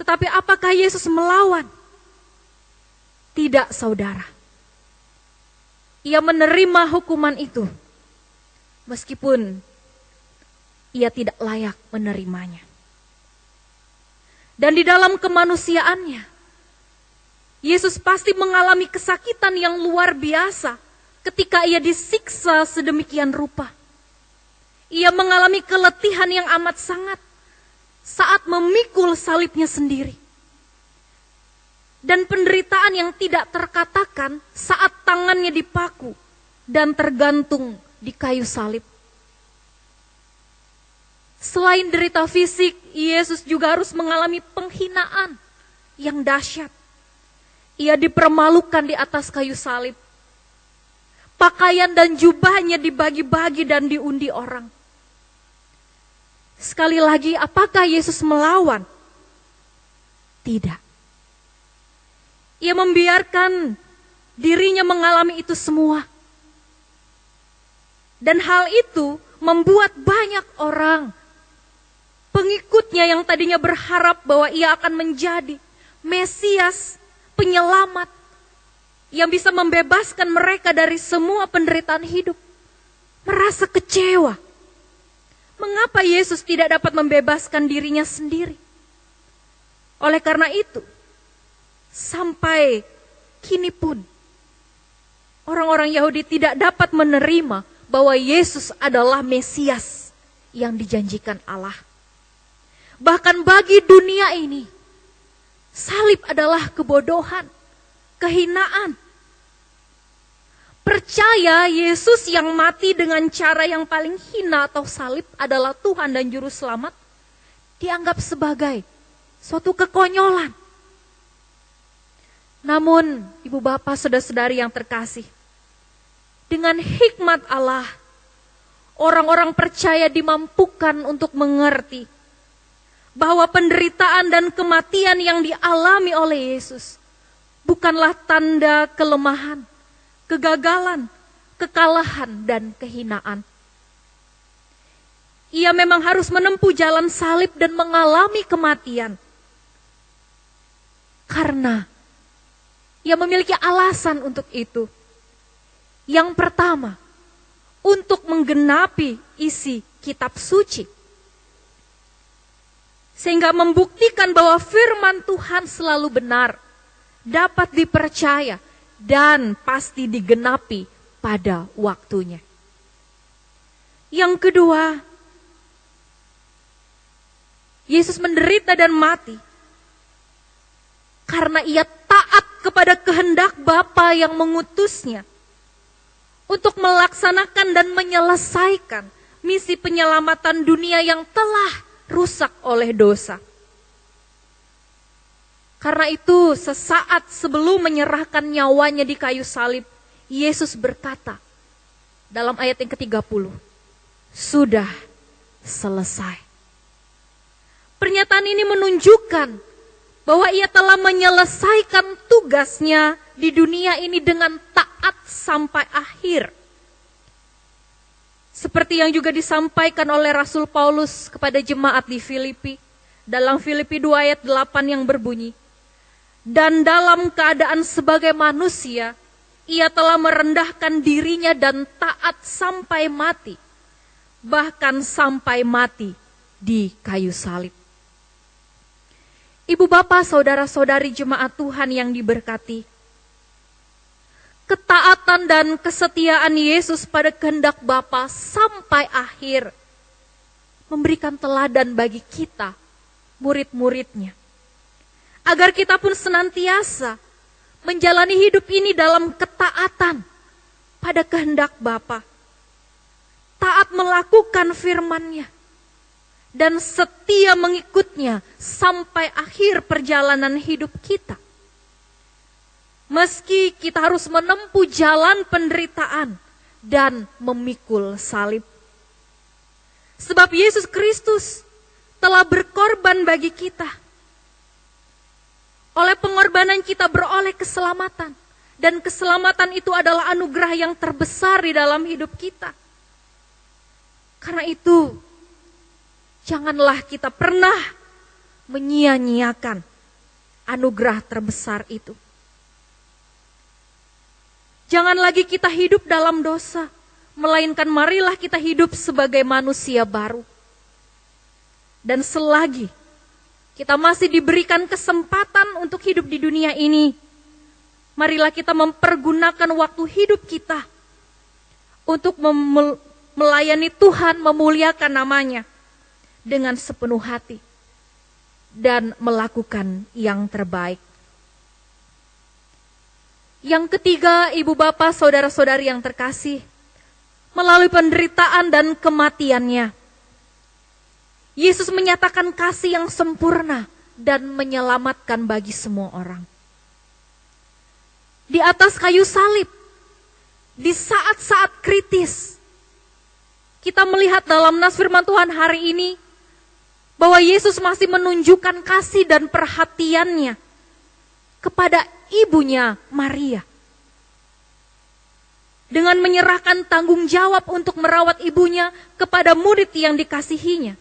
Tetapi apakah Yesus melawan? Tidak, saudara. Ia menerima hukuman itu, meskipun ia tidak layak menerimanya. Dan di dalam kemanusiaannya, Yesus pasti mengalami kesakitan yang luar biasa ketika ia disiksa sedemikian rupa. Ia mengalami keletihan yang amat sangat saat memikul salibnya sendiri. Dan penderitaan yang tidak terkatakan saat tangannya dipaku dan tergantung di kayu salib. Selain derita fisik, Yesus juga harus mengalami penghinaan yang dahsyat. Ia dipermalukan di atas kayu salib. Pakaian dan jubahnya dibagi-bagi dan diundi orang. Sekali lagi, apakah Yesus melawan? Tidak. Ia membiarkan dirinya mengalami itu semua. Dan hal itu membuat banyak orang, pengikutnya yang tadinya berharap bahwa ia akan menjadi Mesias, penyelamat, yang bisa membebaskan mereka dari semua penderitaan hidup, merasa kecewa. Mengapa Yesus tidak dapat membebaskan dirinya sendiri? Oleh karena itu, sampai kini pun, orang-orang Yahudi tidak dapat menerima bahwa Yesus adalah Mesias yang dijanjikan Allah. Bahkan bagi dunia ini, salib adalah kebodohan, kehinaan. Percaya Yesus yang mati dengan cara yang paling hina atau salib adalah Tuhan dan Juru Selamat, dianggap sebagai suatu kekonyolan. Namun, ibu bapak, saudara-saudari yang terkasih, dengan hikmat Allah, orang-orang percaya dimampukan untuk mengerti bahwa penderitaan dan kematian yang dialami oleh Yesus bukanlah tanda kelemahan, kegagalan, kekalahan, dan kehinaan. Ia memang harus menempuh jalan salib dan mengalami kematian. Karena ia memiliki alasan untuk itu. Yang pertama, untuk menggenapi isi kitab suci. Sehingga membuktikan bahwa firman Tuhan selalu benar, dapat dipercaya, dan pasti digenapi pada waktunya. Yang kedua, Yesus menderita dan mati karena ia taat kepada kehendak Bapa yang mengutusnya untuk melaksanakan dan menyelesaikan misi penyelamatan dunia yang telah rusak oleh dosa. Karena itu, sesaat sebelum menyerahkan nyawanya di kayu salib, Yesus berkata dalam ayat yang ke-30, "Sudah selesai." Pernyataan ini menunjukkan bahwa ia telah menyelesaikan tugasnya di dunia ini dengan taat sampai akhir. Seperti yang juga disampaikan oleh Rasul Paulus kepada jemaat di Filipi, dalam Filipi 2 ayat 8 yang berbunyi, "Dan dalam keadaan sebagai manusia, ia telah merendahkan dirinya dan taat sampai mati, bahkan sampai mati di kayu salib." Ibu bapak, saudara-saudari jemaat Tuhan yang diberkati, ketaatan dan kesetiaan Yesus pada kehendak Bapa sampai akhir memberikan teladan bagi kita, murid-muridnya, agar kita pun senantiasa menjalani hidup ini dalam ketaatan pada kehendak Bapa, taat melakukan firman-Nya, dan setia mengikutnya sampai akhir perjalanan hidup kita. Meski kita harus menempuh jalan penderitaan dan memikul salib. Sebab Yesus Kristus telah berkorban bagi kita. Oleh pengorbanan kita beroleh keselamatan. Dan keselamatan itu adalah anugerah yang terbesar di dalam hidup kita. Karena itu, janganlah kita pernah menyia-nyiakan anugerah terbesar itu. Jangan lagi kita hidup dalam dosa, melainkan marilah kita hidup sebagai manusia baru. Dan selagi kita masih diberikan kesempatan untuk hidup di dunia ini, marilah kita mempergunakan waktu hidup kita untuk melayani Tuhan, memuliakan namanya dengan sepenuh hati dan melakukan yang terbaik. Yang ketiga, ibu bapak, saudara-saudari yang terkasih, melalui penderitaan dan kematiannya, Yesus menyatakan kasih yang sempurna dan menyelamatkan bagi semua orang. Di atas kayu salib, di saat-saat kritis, kita melihat dalam nas firman Tuhan hari ini, bahwa Yesus masih menunjukkan kasih dan perhatiannya kepada ibunya Maria. Dengan menyerahkan tanggung jawab untuk merawat ibunya kepada murid yang dikasihinya.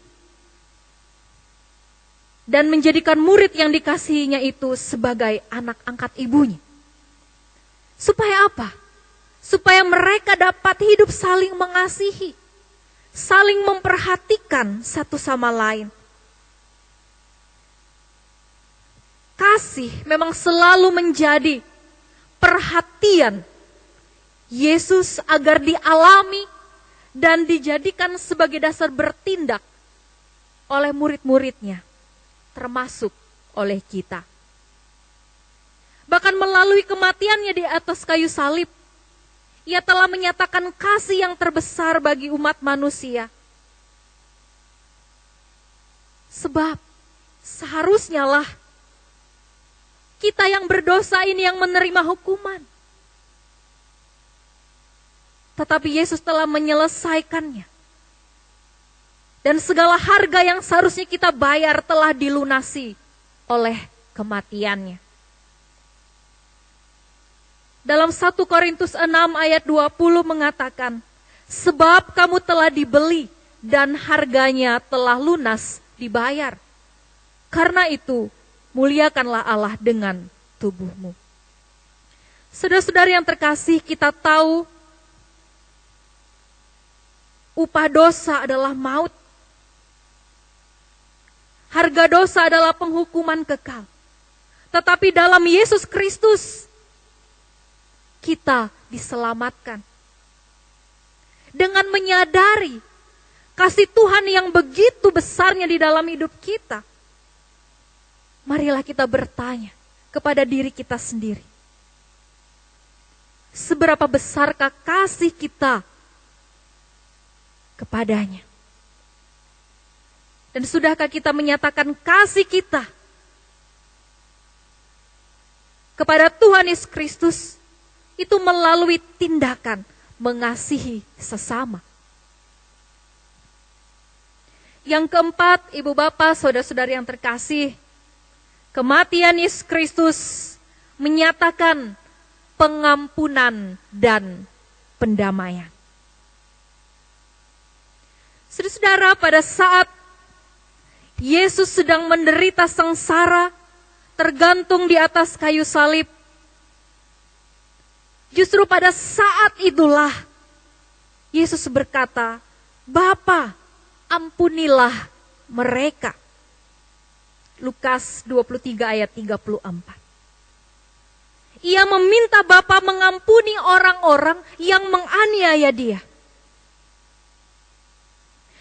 Dan menjadikan murid yang dikasihinya itu sebagai anak angkat ibunya. Supaya apa? Supaya mereka dapat hidup saling mengasihi, saling memperhatikan satu sama lain. Kasih memang selalu menjadi perhatian Yesus agar dialami dan dijadikan sebagai dasar bertindak oleh murid-muridnya, termasuk oleh kita. Bahkan melalui kematiannya di atas kayu salib, Ia telah menyatakan kasih yang terbesar bagi umat manusia. Sebab seharusnya lah kita yang berdosa ini yang menerima hukuman. Tetapi Yesus telah menyelesaikannya. Dan segala harga yang seharusnya kita bayar telah dilunasi oleh kematiannya. Dalam 1 Korintus 6 ayat 20 mengatakan, sebab kamu telah dibeli dan harganya telah lunas dibayar. Karena itu, muliakanlah Allah dengan tubuhmu. Saudara-saudara yang terkasih, kita tahu upah dosa adalah maut. Harga dosa adalah penghukuman kekal. Tetapi dalam Yesus Kristus, kita diselamatkan. Dengan menyadari kasih Tuhan yang begitu besarnya di dalam hidup kita, marilah kita bertanya kepada diri kita sendiri. Seberapa besarkah kasih kita kepadanya? Dan sudahkah kita menyatakan kasih kita kepada Tuhan Yesus Kristus itu melalui tindakan mengasihi sesama? Yang keempat, Ibu Bapak, Saudara-saudari yang terkasih, kematian Yesus Kristus menyatakan pengampunan dan pendamaian. Saudara-saudara, pada saat Yesus sedang menderita sengsara, tergantung di atas kayu salib, justru pada saat itulah Yesus berkata, Bapa, ampunilah mereka. Lukas 23 ayat 34. Ia meminta Bapa mengampuni orang-orang yang menganiaya dia.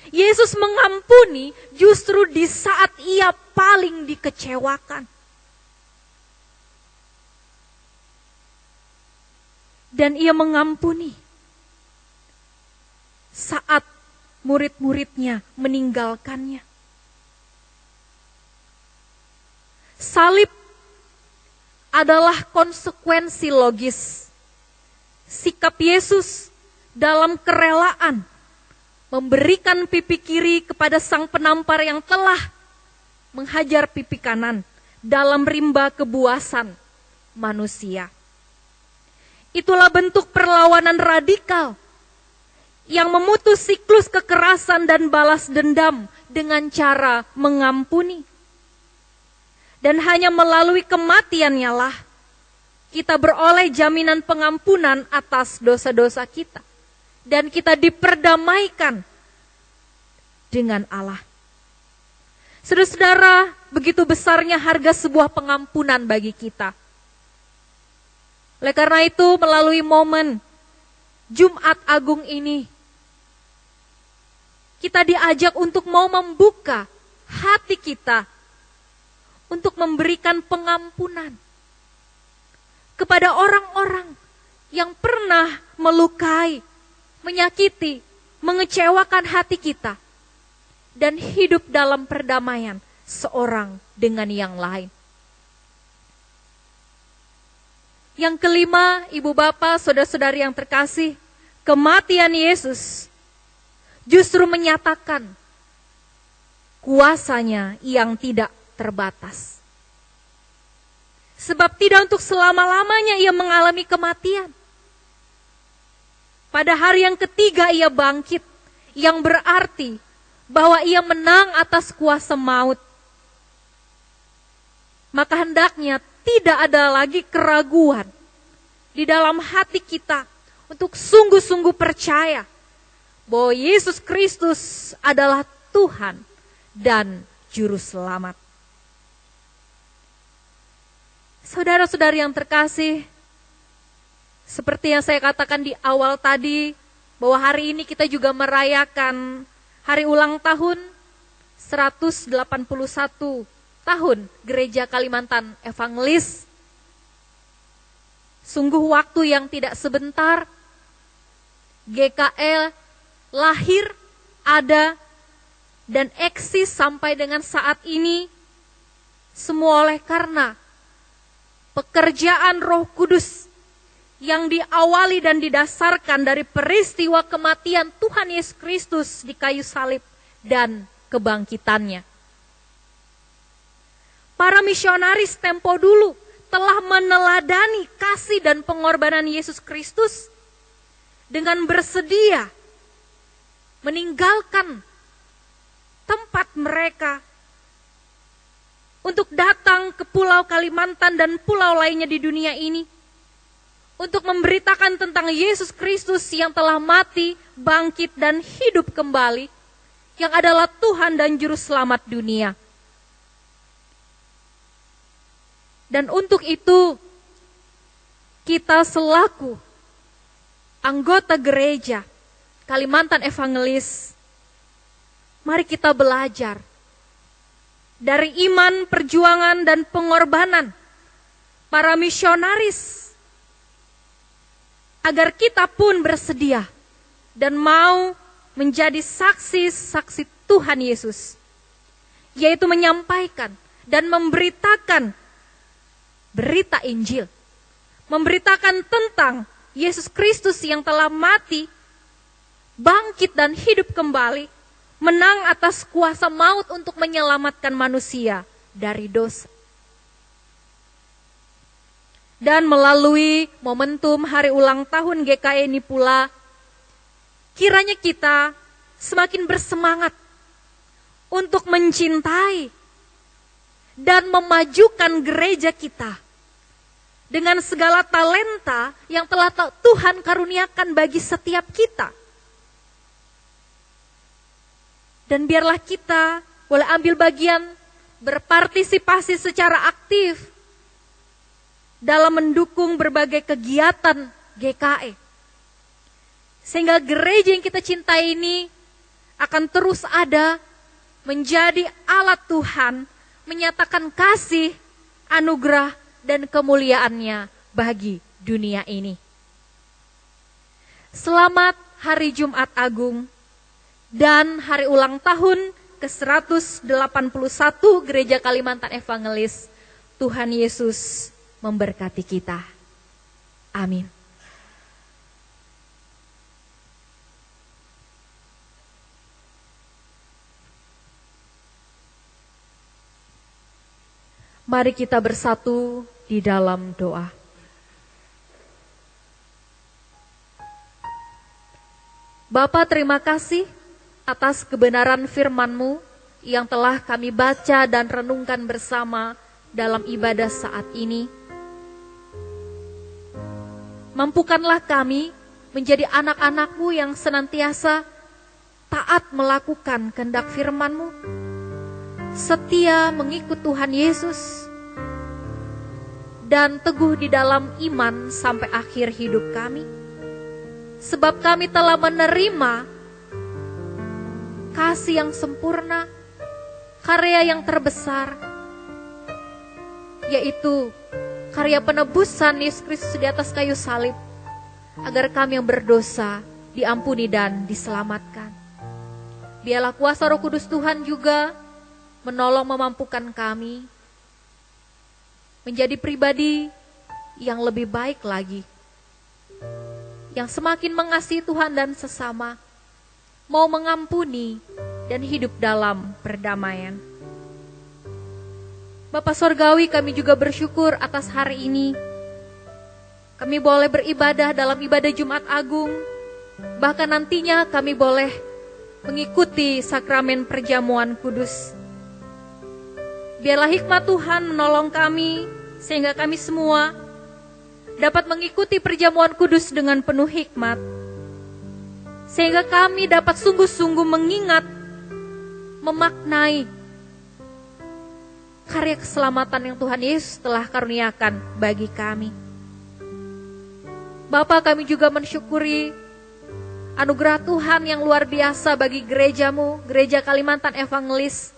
Yesus mengampuni justru di saat ia paling dikecewakan. Dan ia mengampuni saat murid-muridnya meninggalkannya. Salib adalah konsekuensi logis sikap Yesus dalam kerelaan memberikan pipi kiri kepada sang penampar yang telah menghajar pipi kanan dalam rimba kebuasan manusia. Itulah bentuk perlawanan radikal yang memutus siklus kekerasan dan balas dendam dengan cara mengampuni. Dan hanya melalui kematiannya lah kita beroleh jaminan pengampunan atas dosa-dosa kita. Dan kita diperdamaikan dengan Allah. Saudara-saudara, begitu besarnya harga sebuah pengampunan bagi kita. Oleh karena itu, melalui momen Jumat Agung ini, kita diajak untuk mau membuka hati kita untuk memberikan pengampunan kepada orang-orang yang pernah melukai, menyakiti, mengecewakan hati kita, dan hidup dalam perdamaian seorang dengan yang lain. Yang kelima, ibu bapak, saudara-saudari yang terkasih, kematian Yesus justru menyatakan kuasanya yang tidak terbatas. Sebab tidak untuk selama-lamanya ia mengalami kematian. Pada hari yang ketiga ia bangkit, yang berarti bahwa ia menang atas kuasa maut. Maka hendaknya tidak ada lagi keraguan di dalam hati kita untuk sungguh-sungguh percaya bahwa Yesus Kristus adalah Tuhan dan Juru Selamat. Saudara-saudari yang terkasih, seperti yang saya katakan di awal tadi, bahwa hari ini kita juga merayakan hari ulang tahun 181 tahun Gereja Kalimantan Evangelis. Sungguh waktu yang tidak sebentar, GKE lahir, ada, dan eksis sampai dengan saat ini, semua oleh karena pekerjaan Roh Kudus yang diawali dan didasarkan dari peristiwa kematian Tuhan Yesus Kristus di kayu salib dan kebangkitannya. Para misionaris tempo dulu telah meneladani kasih dan pengorbanan Yesus Kristus dengan bersedia meninggalkan tempat mereka untuk datang ke Pulau Kalimantan dan pulau lainnya di dunia ini, untuk memberitakan tentang Yesus Kristus yang telah mati, bangkit, dan hidup kembali, yang adalah Tuhan dan Juru Selamat dunia. Dan untuk itu, kita selaku anggota gereja Kalimantan Evangelis, mari kita belajar dari iman, perjuangan, dan pengorbanan para misionaris, agar kita pun bersedia dan mau menjadi saksi-saksi Tuhan Yesus, yaitu menyampaikan dan memberitakan berita Injil, memberitakan tentang Yesus Kristus yang telah mati, bangkit dan hidup kembali, menang atas kuasa maut untuk menyelamatkan manusia dari dosa. Dan melalui momentum hari ulang tahun GKE ini pula, kiranya kita semakin bersemangat untuk mencintai dan memajukan gereja kita dengan segala talenta yang telah Tuhan karuniakan bagi setiap kita. Dan biarlah kita boleh ambil bagian, berpartisipasi secara aktif dalam mendukung berbagai kegiatan GKE. Sehingga gereja yang kita cintai ini akan terus ada, menjadi alat Tuhan, menyatakan kasih, anugerah, dan kemuliaannya bagi dunia ini. Selamat Hari Jumat Agung dan hari ulang tahun ke-181 Gereja Kalimantan Evangelis. Tuhan Yesus memberkati kita. Amin. Mari kita bersatu di dalam doa. Bapa, terima kasih atas kebenaran firman-Mu yang telah kami baca dan renungkan bersama dalam ibadah saat ini. Mampukanlah kami menjadi anak-anak-Mu yang senantiasa taat melakukan kehendak firman-Mu, setia mengikut Tuhan Yesus, dan teguh di dalam iman sampai akhir hidup kami. Sebab kami telah menerima kasih yang sempurna, karya yang terbesar, yaitu karya penebusan Yesus Kristus di atas kayu salib, agar kami yang berdosa diampuni dan diselamatkan. Biarlah kuasa Roh Kudus Tuhan juga menolong memampukan kami menjadi pribadi yang lebih baik lagi, yang semakin mengasihi Tuhan dan sesama, mau mengampuni dan hidup dalam perdamaian. Bapa Sorgawi, kami juga bersyukur atas hari ini. Kami boleh beribadah dalam ibadah Jumat Agung, bahkan nantinya kami boleh mengikuti sakramen perjamuan kudus. Biarlah hikmat Tuhan menolong kami, sehingga kami semua dapat mengikuti perjamuan kudus dengan penuh hikmat, sehingga kami dapat sungguh-sungguh mengingat, memaknai karya keselamatan yang Tuhan Yesus telah karuniakan bagi kami. Bapa, kami juga mensyukuri anugerah Tuhan yang luar biasa bagi gerejamu, Gereja Kalimantan Evangelis,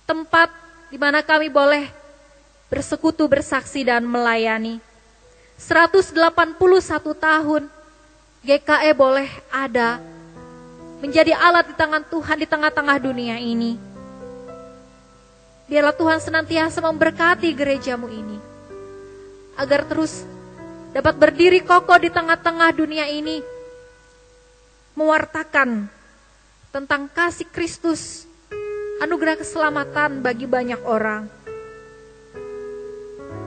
tempat di mana kami boleh bersekutu, bersaksi, dan melayani. 181 tahun GKE boleh ada, menjadi alat di tangan Tuhan di tengah-tengah dunia ini. Biarlah Tuhan senantiasa memberkati gerejamu ini, agar terus dapat berdiri kokoh di tengah-tengah dunia ini, mewartakan tentang kasih Kristus, anugerah keselamatan bagi banyak orang.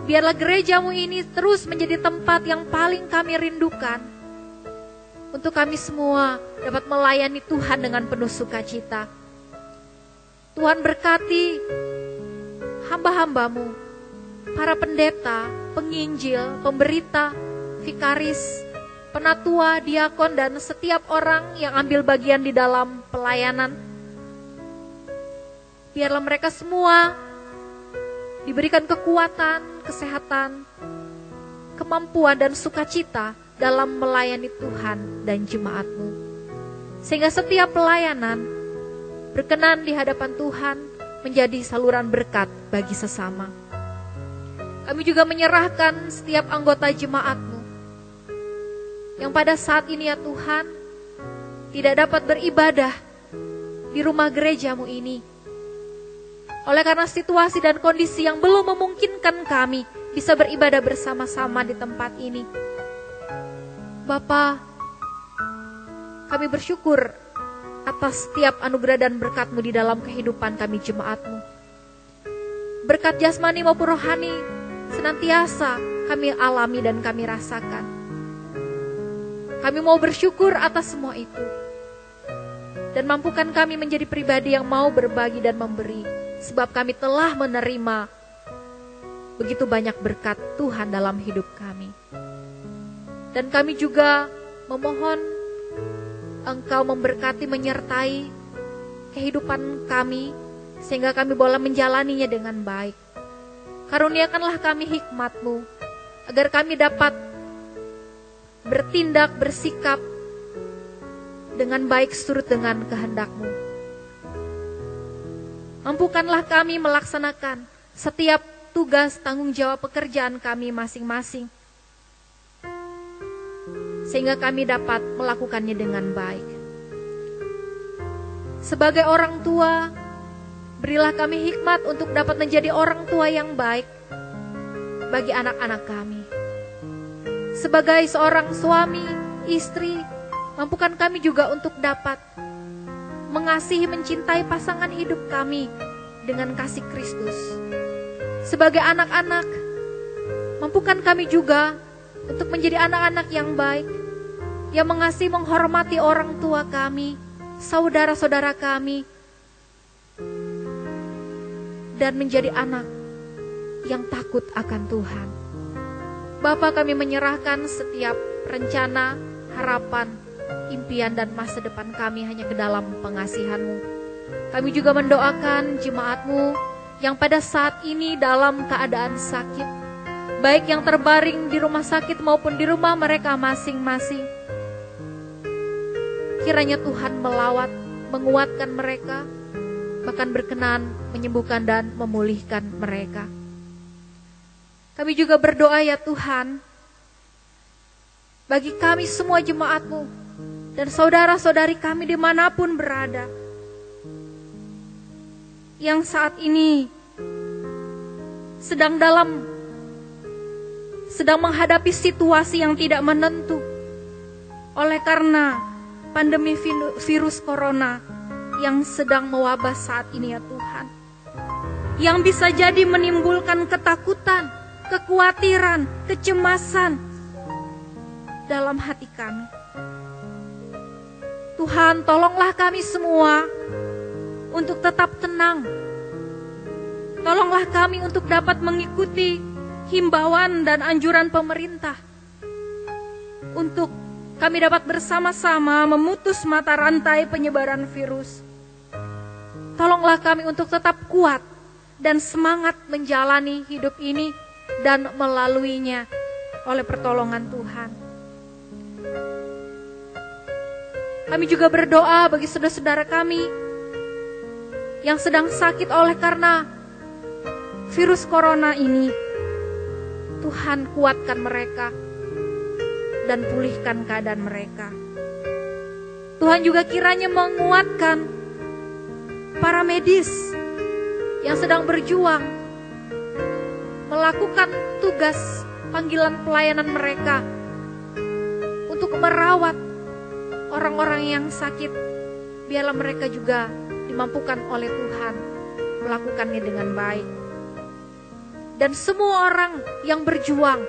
Biarlah gerejamu ini terus menjadi tempat yang paling kami rindukan, untuk kami semua dapat melayani Tuhan dengan penuh sukacita. Tuhan berkati hamba-hambamu, para pendeta, penginjil, pemberita, vikaris, penatua, diakon, dan setiap orang yang ambil bagian di dalam pelayanan. Biarlah mereka semua diberikan kekuatan, kesehatan, kemampuan, dan sukacita dalam melayani Tuhan dan jemaat-Mu. Sehingga setiap pelayanan berkenan di hadapan Tuhan, menjadi saluran berkat bagi sesama. Kami juga menyerahkan setiap anggota jemaat-Mu yang pada saat ini ya Tuhan tidak dapat beribadah di rumah gerejamu ini, oleh karena situasi dan kondisi yang belum memungkinkan kami bisa beribadah bersama-sama di tempat ini. Bapa, kami bersyukur atas setiap anugerah dan berkat-Mu di dalam kehidupan kami jemaat-Mu. Berkat jasmani maupun rohani senantiasa kami alami dan kami rasakan. Kami mau bersyukur atas semua itu, dan mampukan kami menjadi pribadi yang mau berbagi dan memberi, sebab kami telah menerima begitu banyak berkat Tuhan dalam hidup kami. Dan kami juga memohon Engkau memberkati, menyertai kehidupan kami, sehingga kami boleh menjalaninya dengan baik. Karuniakanlah kami hikmat-Mu, agar kami dapat bertindak, bersikap dengan baik surut dengan kehendak-Mu. Mampukanlah kami melaksanakan setiap tugas, tanggung jawab, pekerjaan kami masing-masing, sehingga kami dapat melakukannya dengan baik. Sebagai orang tua, berilah kami hikmat untuk dapat menjadi orang tua yang baik bagi anak-anak kami. Sebagai seorang suami, istri, mampukan kami juga untuk dapat mengasihi, mencintai pasangan hidup kami dengan kasih Kristus. Sebagai anak-anak, mampukan kami juga untuk menjadi anak-anak yang baik, yang mengasihi, menghormati orang tua kami, saudara-saudara kami, dan menjadi anak yang takut akan Tuhan. Bapa, kami menyerahkan setiap rencana, harapan, impian, dan masa depan kami hanya ke dalam pengasihan-Mu. Kami juga mendoakan jemaat-Mu yang pada saat ini dalam keadaan sakit, baik yang terbaring di rumah sakit maupun di rumah mereka masing-masing. Kiranya Tuhan melawat, menguatkan mereka, bahkan berkenan menyembuhkan dan memulihkan mereka. Kami juga berdoa ya Tuhan, bagi kami semua jemaat-Mu dan saudara-saudari kami dimanapun berada, yang saat ini sedang menghadapi situasi yang tidak menentu oleh karena pandemi virus corona yang sedang mewabah saat ini ya Tuhan, yang bisa jadi menimbulkan ketakutan, kekhawatiran, kecemasan dalam hati kami. Tuhan, tolonglah kami semua untuk tetap tenang. Tolonglah kami untuk dapat mengikuti himbauan dan anjuran pemerintah, untuk kami dapat bersama-sama memutus mata rantai penyebaran virus. Tolonglah kami untuk tetap kuat dan semangat menjalani hidup ini dan melaluinya oleh pertolongan Tuhan. Kami juga berdoa bagi saudara-saudara kami yang sedang sakit oleh karena virus corona ini. Tuhan, kuatkan mereka dan pulihkan keadaan mereka. Tuhan juga kiranya menguatkan para medis yang sedang berjuang melakukan tugas panggilan pelayanan mereka untuk merawat orang-orang yang sakit. Biarlah mereka juga dimampukan oleh Tuhan melakukannya dengan baik. Dan semua orang yang berjuang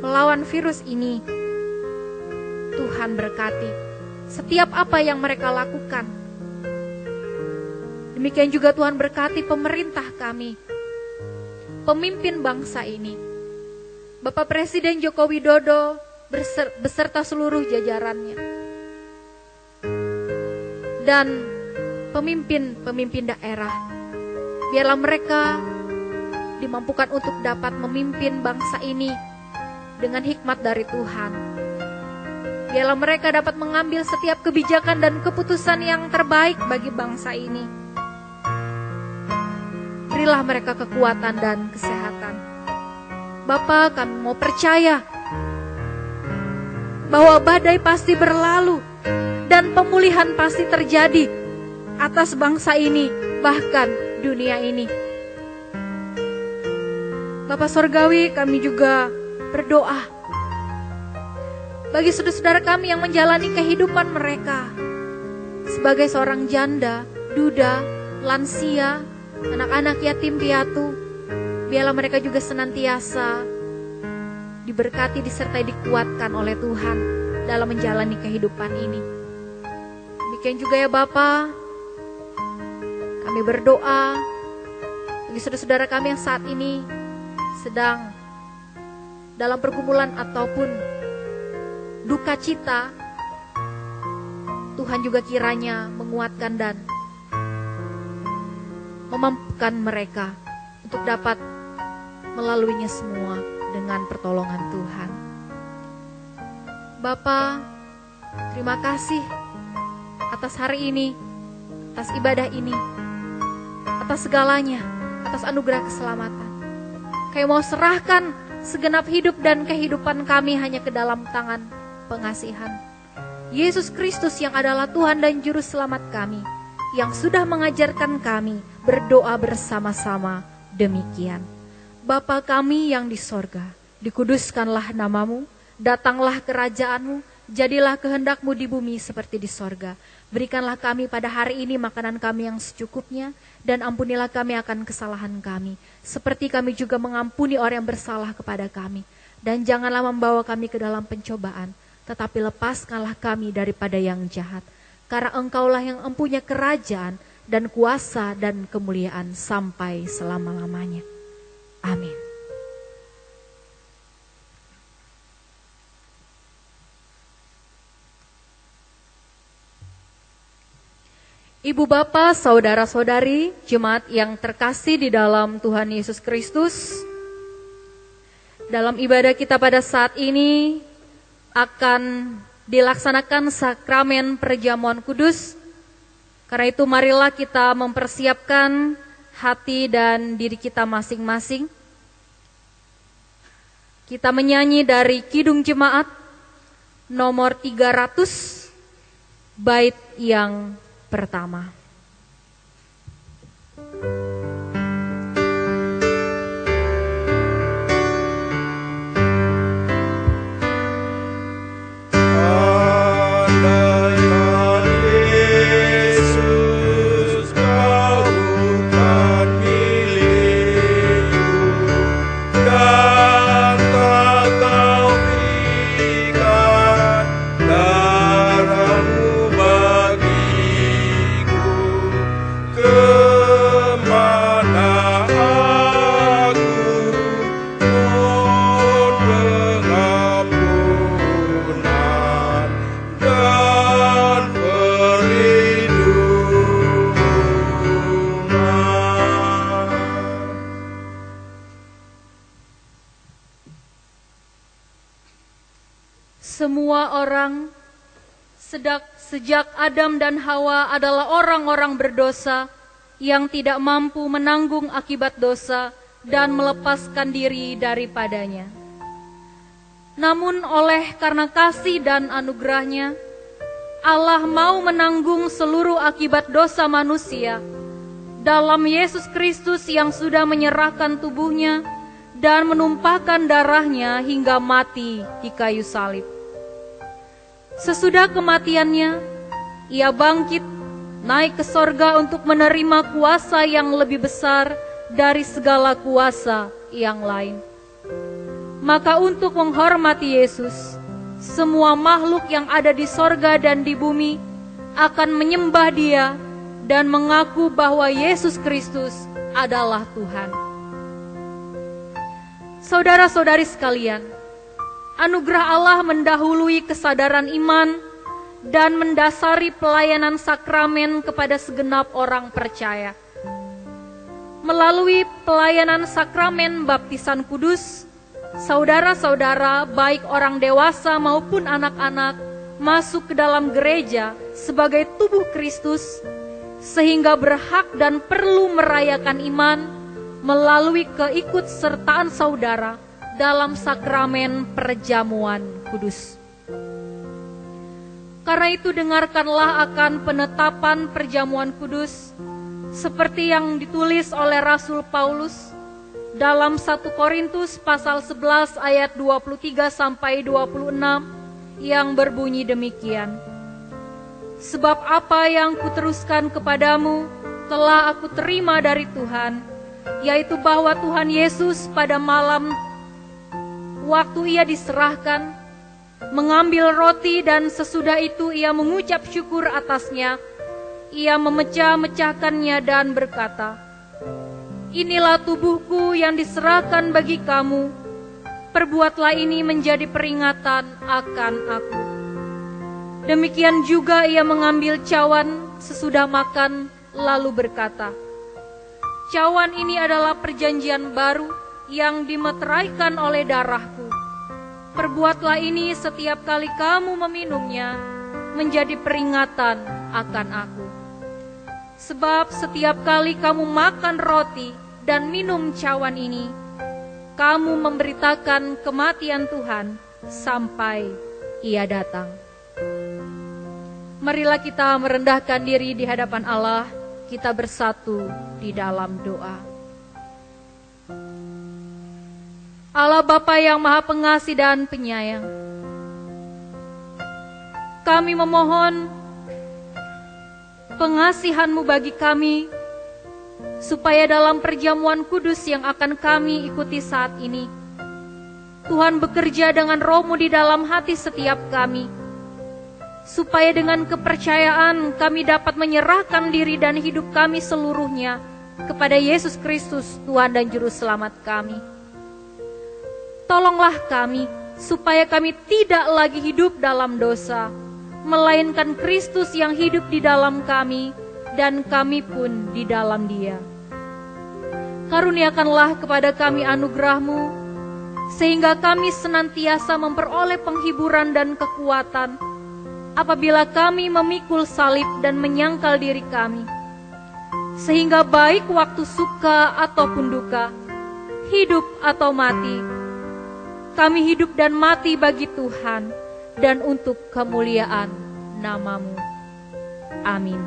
melawan virus ini, Tuhan berkati setiap apa yang mereka lakukan. Demikian juga Tuhan berkati pemerintah kami, pemimpin bangsa ini, Bapak Presiden Joko Widodo beserta seluruh jajarannya, dan pemimpin-pemimpin daerah. Biarlah mereka dimampukan untuk dapat memimpin bangsa ini dengan hikmat dari Tuhan. Biarlah mereka dapat mengambil setiap kebijakan dan keputusan yang terbaik bagi bangsa ini. Berilah mereka kekuatan dan kesehatan. Bapa, kami mau percaya bahwa badai pasti berlalu dan pemulihan pasti terjadi atas bangsa ini, bahkan dunia ini. Bapak Sorgawi, kami juga berdoa bagi saudara-saudara kami yang menjalani kehidupan mereka sebagai seorang janda, duda, lansia, anak-anak yatim piatu. Biarlah mereka juga senantiasa diberkati, disertai, dikuatkan oleh Tuhan dalam menjalani kehidupan ini. Demikian juga ya Bapa, kami berdoa bagi saudara-saudara kami yang saat ini sedang dalam pergumulan ataupun duka cita. Tuhan juga kiranya menguatkan dan memampukan mereka untuk dapat melaluinya semua dengan pertolongan Tuhan. Bapa, terima kasih atas hari ini, atas ibadah ini, atas segalanya, atas anugerah keselamatan. Kami mau serahkan segenap hidup dan kehidupan kami hanya ke dalam tangan pengasihan Yesus Kristus yang adalah Tuhan dan Juru Selamat kami, yang sudah mengajarkan kami berdoa bersama-sama demikian. Bapa kami yang di sorga, dikuduskanlah namamu, datanglah kerajaanmu, jadilah kehendak-Mu di bumi seperti di sorga. Berikanlah kami pada hari ini makanan kami yang secukupnya, dan ampunilah kami akan kesalahan kami, seperti kami juga mengampuni orang yang bersalah kepada kami. Dan janganlah membawa kami ke dalam pencobaan, tetapi lepaskanlah kami daripada yang jahat. Karena Engkaulah yang mempunyai kerajaan dan kuasa dan kemuliaan sampai selama-lamanya. Amin. Ibu bapak, saudara-saudari, jemaat yang terkasih di dalam Tuhan Yesus Kristus, dalam ibadah kita pada saat ini akan dilaksanakan sakramen perjamuan kudus. Karena itu marilah kita mempersiapkan hati dan diri kita masing-masing. Kita menyanyi dari Kidung Jemaat nomor 300, Bait yang pertama. Semua orang sejak Adam dan Hawa adalah orang-orang berdosa yang tidak mampu menanggung akibat dosa dan melepaskan diri daripadanya. Namun karena kasih dan anugerahnya, Allah mau menanggung seluruh akibat dosa manusia dalam Yesus Kristus yang sudah menyerahkan tubuhnya dan menumpahkan darahnya hingga mati di kayu salib. Sesudah kematiannya, ia bangkit, naik ke sorga untuk menerima kuasa yang lebih besar dari segala kuasa yang lain. Maka untuk menghormati Yesus, semua makhluk yang ada di sorga dan di bumi akan menyembah Dia dan mengaku bahwa Yesus Kristus adalah Tuhan. Saudara-saudari sekalian, anugerah Allah mendahului kesadaran iman dan mendasari pelayanan sakramen kepada segenap orang percaya. Melalui pelayanan sakramen baptisan kudus, saudara-saudara baik orang dewasa maupun anak-anak masuk ke dalam gereja sebagai tubuh Kristus, sehingga berhak dan perlu merayakan iman melalui keikutsertaan saudara dalam sakramen perjamuan kudus. Karena itu dengarkanlah akan penetapan perjamuan kudus seperti yang ditulis oleh Rasul Paulus dalam 1 Korintus pasal 11 ayat 23 sampai 26 yang berbunyi demikian. Sebab apa yang kuteruskan kepadamu telah aku terima dari Tuhan, yaitu bahwa Tuhan Yesus pada malam waktu ia diserahkan, mengambil roti dan sesudah itu ia mengucap syukur atasnya, ia memecah-mecahkannya dan berkata, "Inilah tubuhku yang diserahkan bagi kamu, perbuatlah ini menjadi peringatan akan aku." Demikian juga ia mengambil cawan sesudah makan, lalu berkata, "Cawan ini adalah perjanjian baru yang dimeteraikan oleh darahku. Perbuatlah ini setiap kali kamu meminumnya menjadi peringatan akan aku. Sebab setiap kali kamu makan roti dan minum cawan ini, kamu memberitakan kematian Tuhan sampai Ia datang." Marilah kita merendahkan diri di hadapan Allah, kita bersatu di dalam doa. Allah Bapa yang Maha Pengasih dan Penyayang, kami memohon pengasihan-Mu bagi kami, supaya dalam perjamuan kudus yang akan kami ikuti saat ini, Tuhan bekerja dengan Roh-Mu di dalam hati setiap kami, supaya dengan kepercayaan kami dapat menyerahkan diri dan hidup kami seluruhnya kepada Yesus Kristus, Tuhan dan Juru Selamat kami. Tolonglah kami, supaya kami tidak lagi hidup dalam dosa, melainkan Kristus yang hidup di dalam kami, dan kami pun di dalam Dia. Karuniakanlah kepada kami anugerah-Mu, sehingga kami senantiasa memperoleh penghiburan dan kekuatan, apabila kami memikul salib dan menyangkal diri kami, sehingga baik waktu suka ataupun duka, hidup atau mati, kami hidup dan mati bagi Tuhan dan untuk kemuliaan nama-Mu. Amin.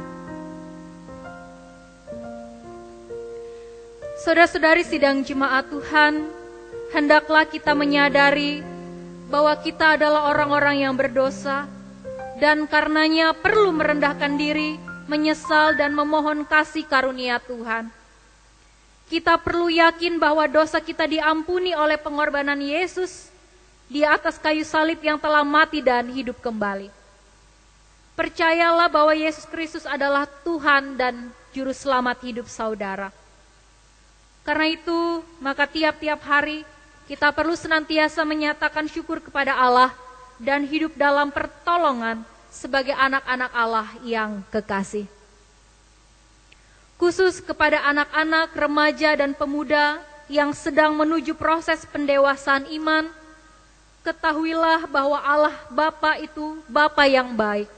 Saudara-saudari sidang jemaat Tuhan, hendaklah kita menyadari bahwa kita adalah orang-orang yang berdosa dan karenanya perlu merendahkan diri, menyesal dan memohon kasih karunia Tuhan. Kita perlu yakin bahwa dosa kita diampuni oleh pengorbanan Yesus di atas kayu salib yang telah mati dan hidup kembali. Percayalah bahwa Yesus Kristus adalah Tuhan dan Juru Selamat hidup saudara. Karena itu, maka tiap-tiap hari kita perlu senantiasa menyatakan syukur kepada Allah dan hidup dalam pertolongan sebagai anak-anak Allah yang kekasih. Khusus kepada anak-anak, remaja, dan pemuda yang sedang menuju proses pendewasaan iman, ketahuilah bahwa Allah Bapa itu Bapa yang baik.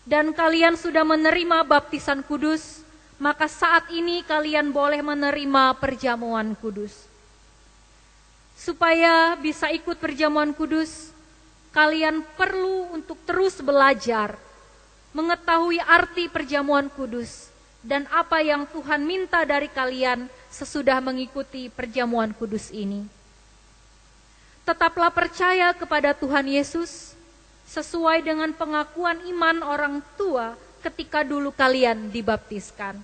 Dan kalian sudah menerima baptisan kudus, maka saat ini kalian boleh menerima perjamuan kudus. Supaya bisa ikut perjamuan kudus, kalian perlu untuk terus belajar, mengetahui arti perjamuan kudus, dan apa yang Tuhan minta dari kalian sesudah mengikuti perjamuan kudus ini. Tetaplah percaya kepada Tuhan Yesus, sesuai dengan pengakuan iman orang tua ketika dulu kalian dibaptiskan.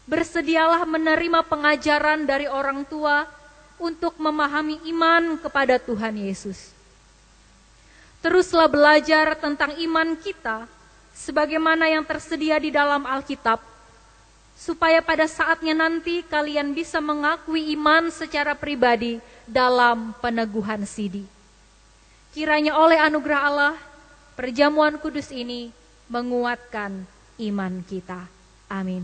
Bersedialah menerima pengajaran dari orang tua untuk memahami iman kepada Tuhan Yesus. Teruslah belajar tentang iman kita sebagaimana yang tersedia di dalam Alkitab, supaya pada saatnya nanti kalian bisa mengakui iman secara pribadi dalam peneguhan sidi. Kiranya oleh anugerah Allah, perjamuan kudus ini menguatkan iman kita. Amin.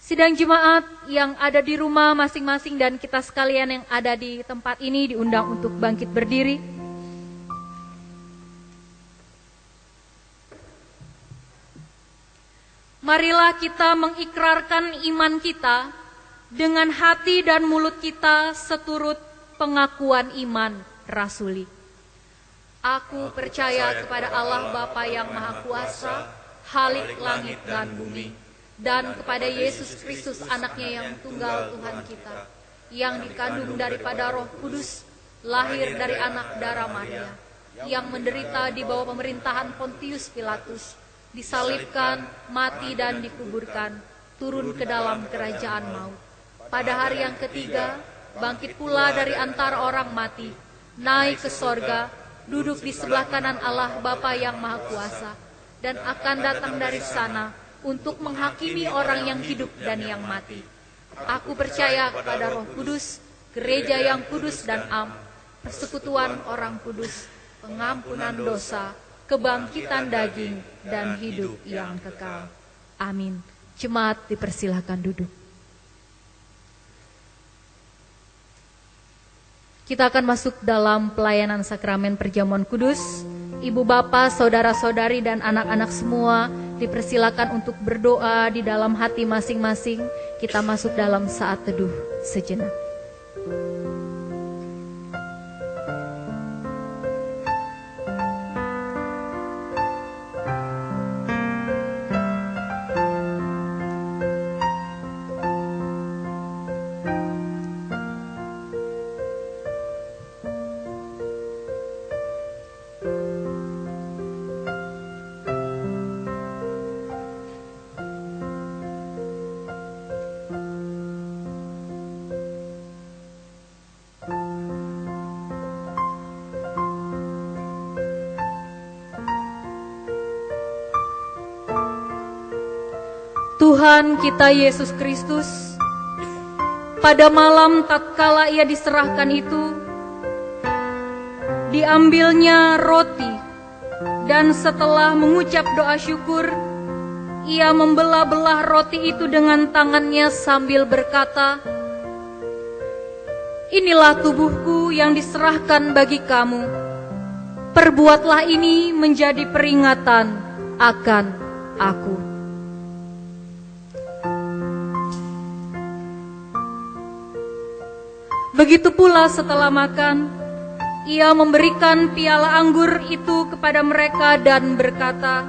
Sidang jemaat yang ada di rumah masing-masing dan kita sekalian yang ada di tempat ini diundang untuk bangkit berdiri. Marilah kita mengikrarkan iman kita dengan hati dan mulut kita seturut pengakuan iman rasuli. Aku percaya kepada Allah Bapa yang Maha Kuasa, Khalik langit dan bumi, dan kepada Yesus Kristus anaknya yang tunggal Tuhan kita, yang dikandung daripada Roh Kudus, lahir dari anak darah Maria, yang menderita di bawah pemerintahan Pontius Pilatus, disalibkan, mati dan dikuburkan, turun ke dalam kerajaan maut. Pada hari yang ketiga, bangkit pula dari antara orang mati, naik ke sorga, duduk di sebelah kanan Allah Bapa yang Maha Kuasa, dan akan datang dari sana untuk menghakimi orang yang hidup dan yang mati. Aku percaya kepada Roh Kudus, gereja yang kudus dan am, persekutuan orang kudus, pengampunan dosa, kebangkitan daging, dan hidup yang kekal. Amin. Jemaat dipersilahkan duduk. Kita akan masuk dalam pelayanan sakramen perjamuan kudus. Ibu bapak, saudara-saudari, dan anak-anak semua dipersilakan untuk berdoa di dalam hati masing-masing. Kita masuk dalam saat teduh sejenak. Tuhan kita Yesus Kristus, pada malam tatkala ia diserahkan itu, diambilnya roti, dan setelah mengucap doa syukur, ia membelah-belah roti itu dengan tangannya sambil berkata, "Inilah tubuhku yang diserahkan bagi kamu. Perbuatlah ini menjadi peringatan akan aku." Begitu pula setelah makan, Ia memberikan piala anggur itu kepada mereka dan berkata,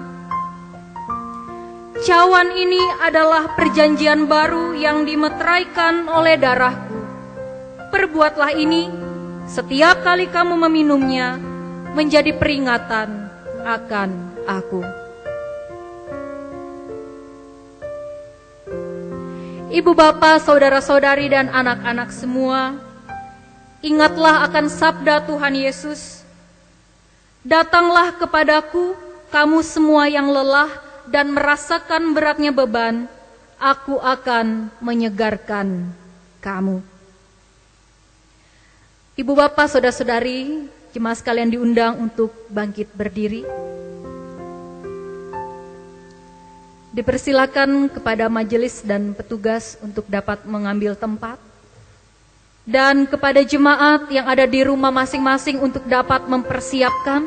"Cawan ini adalah perjanjian baru yang dimeteraikan oleh darahku. Perbuatlah ini setiap kali kamu meminumnya menjadi peringatan akan aku." Ibu bapa, saudara-saudari dan anak-anak semua, ingatlah akan sabda Tuhan Yesus, "Datanglah kepadaku, kamu semua yang lelah dan merasakan beratnya beban, aku akan menyegarkan kamu." Ibu bapak, saudara-saudari, jemaat sekalian diundang untuk bangkit berdiri. Dipersilakan kepada majelis dan petugas untuk dapat mengambil tempat. Dan kepada jemaat yang ada di rumah masing-masing untuk dapat mempersiapkan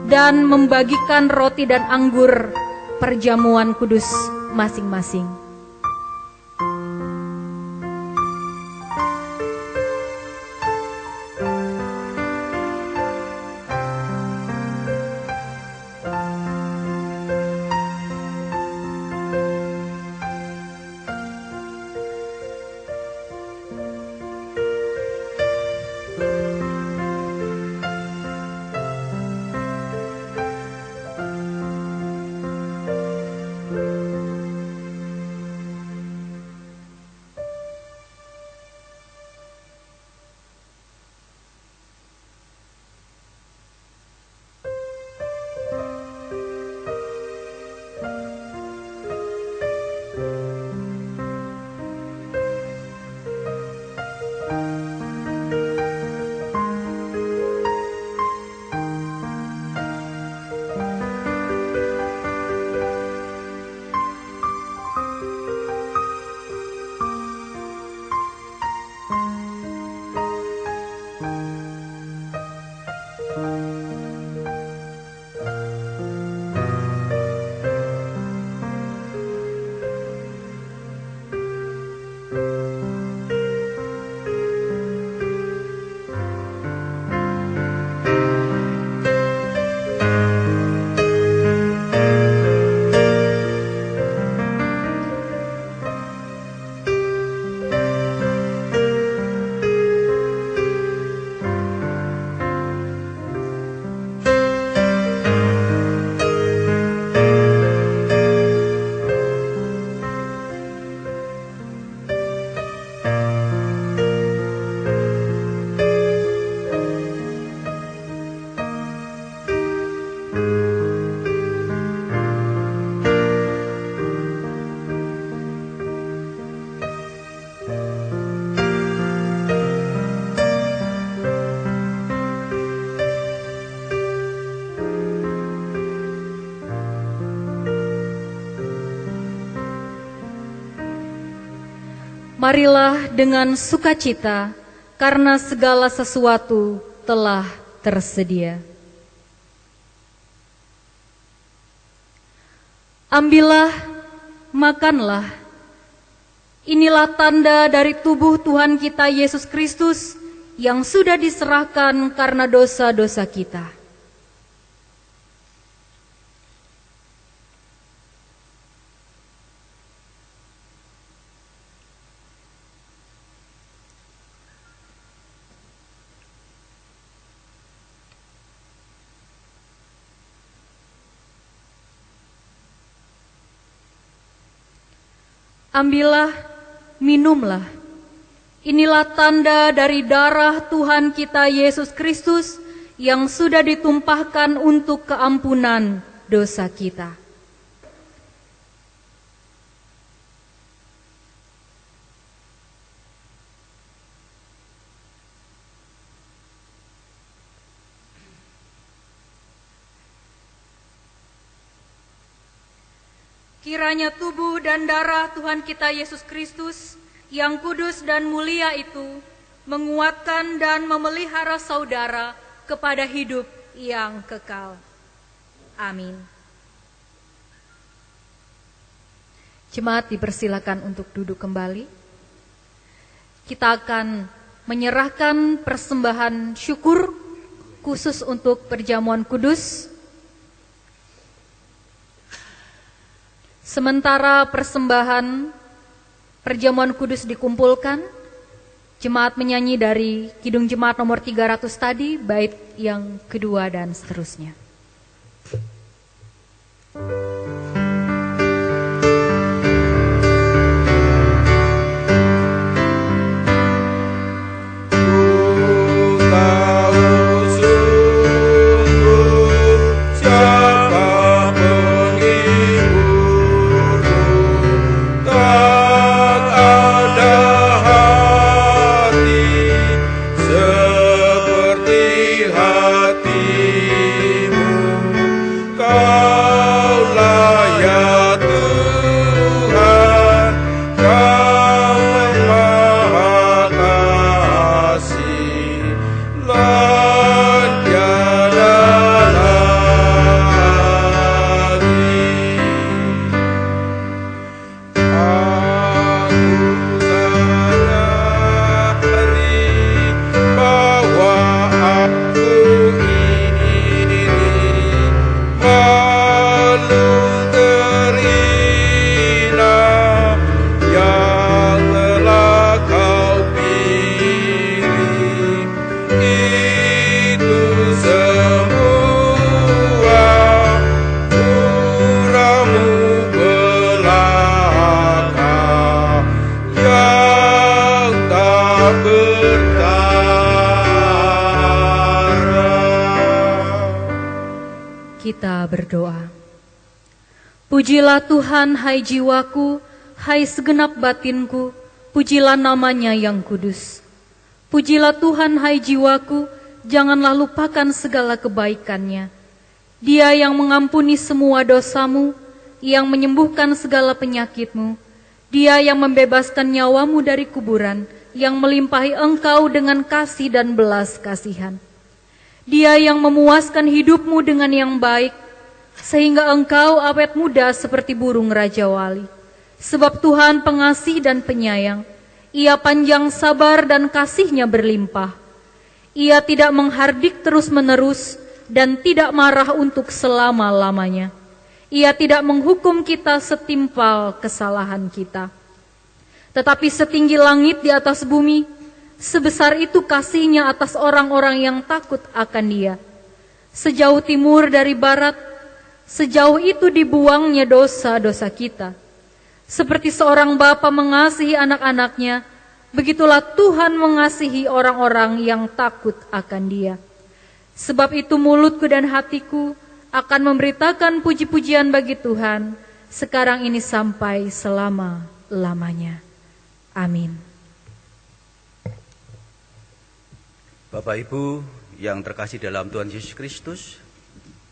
dan membagikan roti dan anggur perjamuan kudus masing-masing. Marilah dengan sukacita, karena segala sesuatu telah tersedia. Ambillah, makanlah. Inilah tanda dari tubuh Tuhan kita Yesus Kristus yang sudah diserahkan karena dosa-dosa kita. Ambillah, minumlah. Inilah tanda dari darah Tuhan kita Yesus Kristus yang sudah ditumpahkan untuk keampunan dosa kita. Kiranya tubuh dan darah Tuhan kita Yesus Kristus yang kudus dan mulia itu menguatkan dan memelihara saudara kepada hidup yang kekal. Amin. Jemaat dipersilakan untuk duduk kembali. Kita akan menyerahkan persembahan syukur khusus untuk perjamuan kudus. Sementara persembahan perjamuan kudus dikumpulkan, jemaat menyanyi dari Kidung Jemaat nomor 300 tadi, bait yang kedua dan seterusnya. Kita berdoa. Pujilah Tuhan, hai jiwaku, hai segenap batinku, pujilah namanya yang kudus. Pujilah Tuhan, hai jiwaku, janganlah lupakan segala kebaikannya. Dia yang mengampuni semua dosamu, yang menyembuhkan segala penyakitmu. Dia yang membebaskan nyawamu dari kuburan, yang melimpahi engkau dengan kasih dan belas kasihan. Dia yang memuaskan hidupmu dengan yang baik, sehingga engkau awet muda seperti burung Raja Wali. Sebab Tuhan pengasih dan penyayang, Ia panjang sabar dan kasih-Nya berlimpah. Ia tidak menghardik terus-menerus dan tidak marah untuk selama-lamanya. Ia tidak menghukum kita setimpal kesalahan kita. Tetapi setinggi langit di atas bumi, sebesar itu kasih-Nya atas orang-orang yang takut akan Dia. Sejauh timur dari barat, sejauh itu dibuangnya dosa-dosa kita. Seperti seorang bapa mengasihi anak-anaknya, begitulah Tuhan mengasihi orang-orang yang takut akan Dia. Sebab itu mulutku dan hatiku akan memberitakan puji-pujian bagi Tuhan, sekarang ini sampai selama-lamanya. Amin. Bapak Ibu yang terkasih dalam Tuhan Yesus Kristus,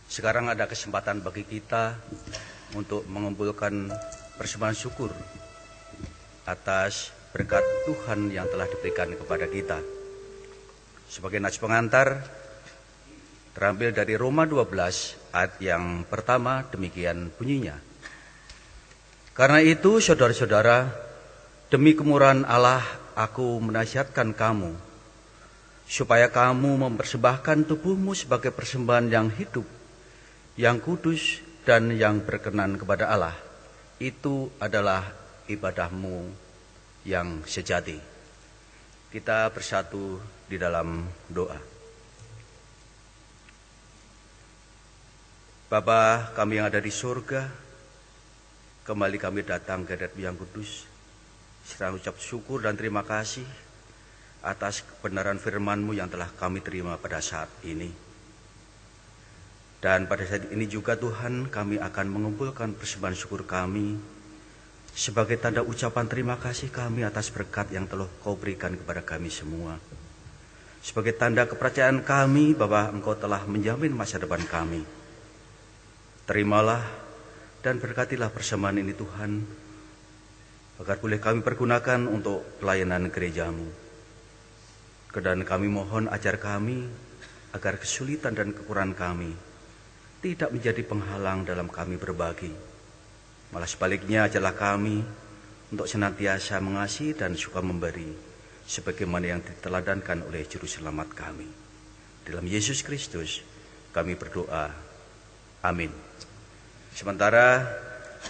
sekarang ada kesempatan bagi kita untuk mengumpulkan persembahan syukur atas berkat Tuhan yang telah diberikan kepada kita. Sebagai nats pengantar, terambil dari Roma 12 ayat yang pertama, demikian bunyinya. Karena itu saudara-saudara, demi kemurahan Allah aku menasihatkan kamu, supaya kamu mempersembahkan tubuhmu sebagai persembahan yang hidup, yang kudus dan yang berkenan kepada Allah. Itu adalah ibadahmu yang sejati. Kita bersatu di dalam doa. Bapa kami yang ada di surga, kembali kami datang ke hadirat yang kudus, serta ucap syukur dan terima kasih atas kebenaran firman-Mu yang telah kami terima pada saat ini. Dan pada saat ini juga Tuhan, kami akan mengumpulkan persembahan syukur kami sebagai tanda ucapan terima kasih kami atas berkat yang telah Kau berikan kepada kami semua. Sebagai tanda kepercayaan kami bahwa Engkau telah menjamin masa depan kami. Terimalah dan berkatilah persembahan ini Tuhan, agar boleh kami pergunakan untuk pelayanan gereja-Mu. Dan kami mohon ajar kami agar kesulitan dan kekurangan kami tidak menjadi penghalang dalam kami berbagi. Malah sebaliknya ajarlah kami untuk senantiasa mengasihi dan suka memberi, sebagaimana yang diteladankan oleh Juru Selamat kami. Dalam Yesus Kristus kami berdoa. Amin. Sementara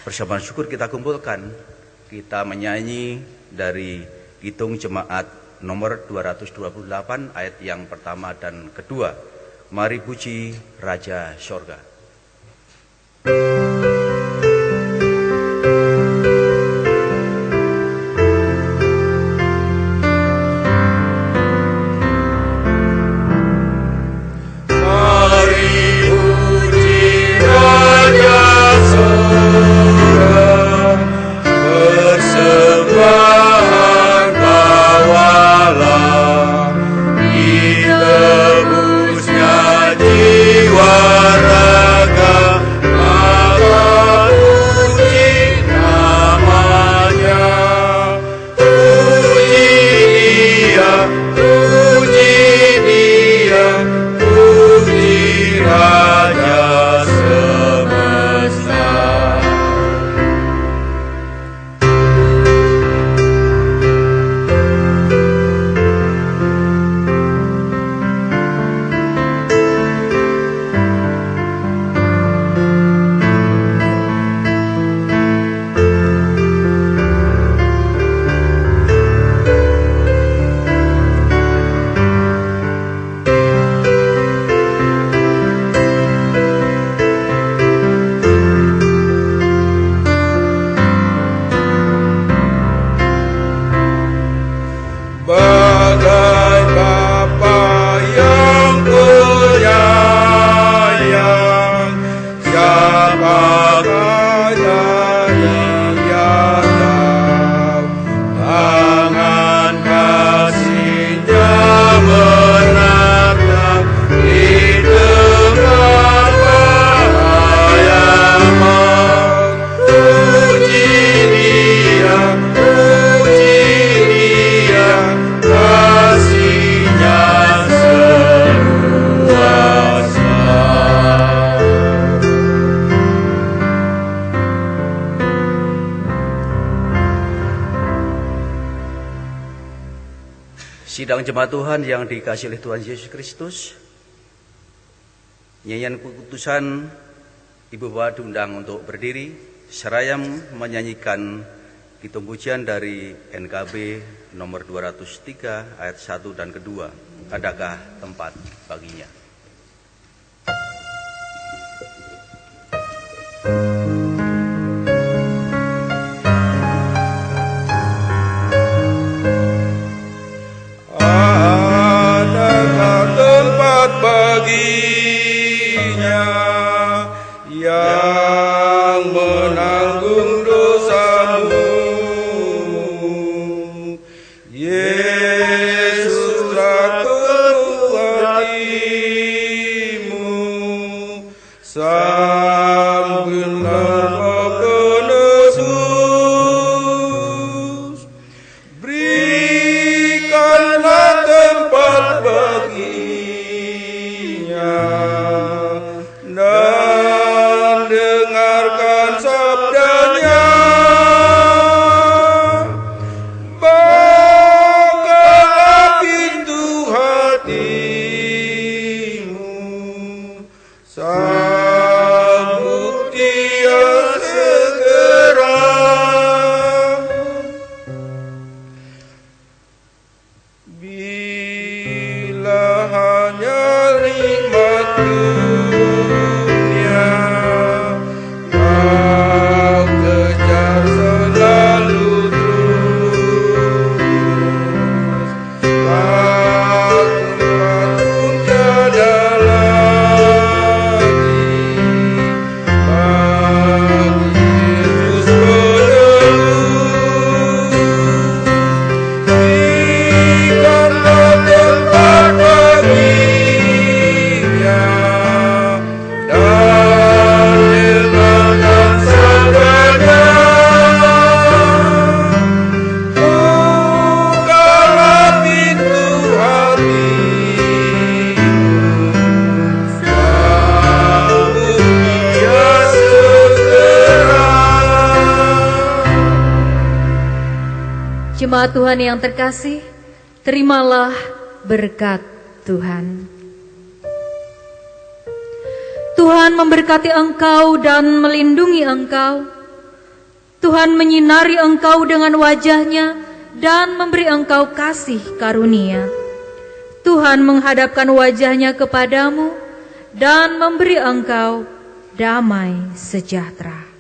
persembahan syukur kita kumpulkan, kita menyanyi dari Kidung Jemaat nomor 228 ayat yang pertama dan kedua. Mari puji Raja Sorga. Sidang jemaat Tuhan yang dikasihi oleh Tuhan Yesus Kristus, nyanyian putusan Ibu Bapak diundang untuk berdiri seraya menyanyikan Kidung pujian dari NKB nomor 203 ayat 1 dan kedua. Adakah tempat baginya? Jemaat Tuhan yang terkasih, Terimalah berkat Tuhan. Tuhan memberkati engkau dan melindungi engkau. Tuhan menyinari engkau dengan wajah-Nya dan memberi engkau kasih karunia. Tuhan menghadapkan wajah-Nya kepadamu dan memberi engkau damai sejahtera.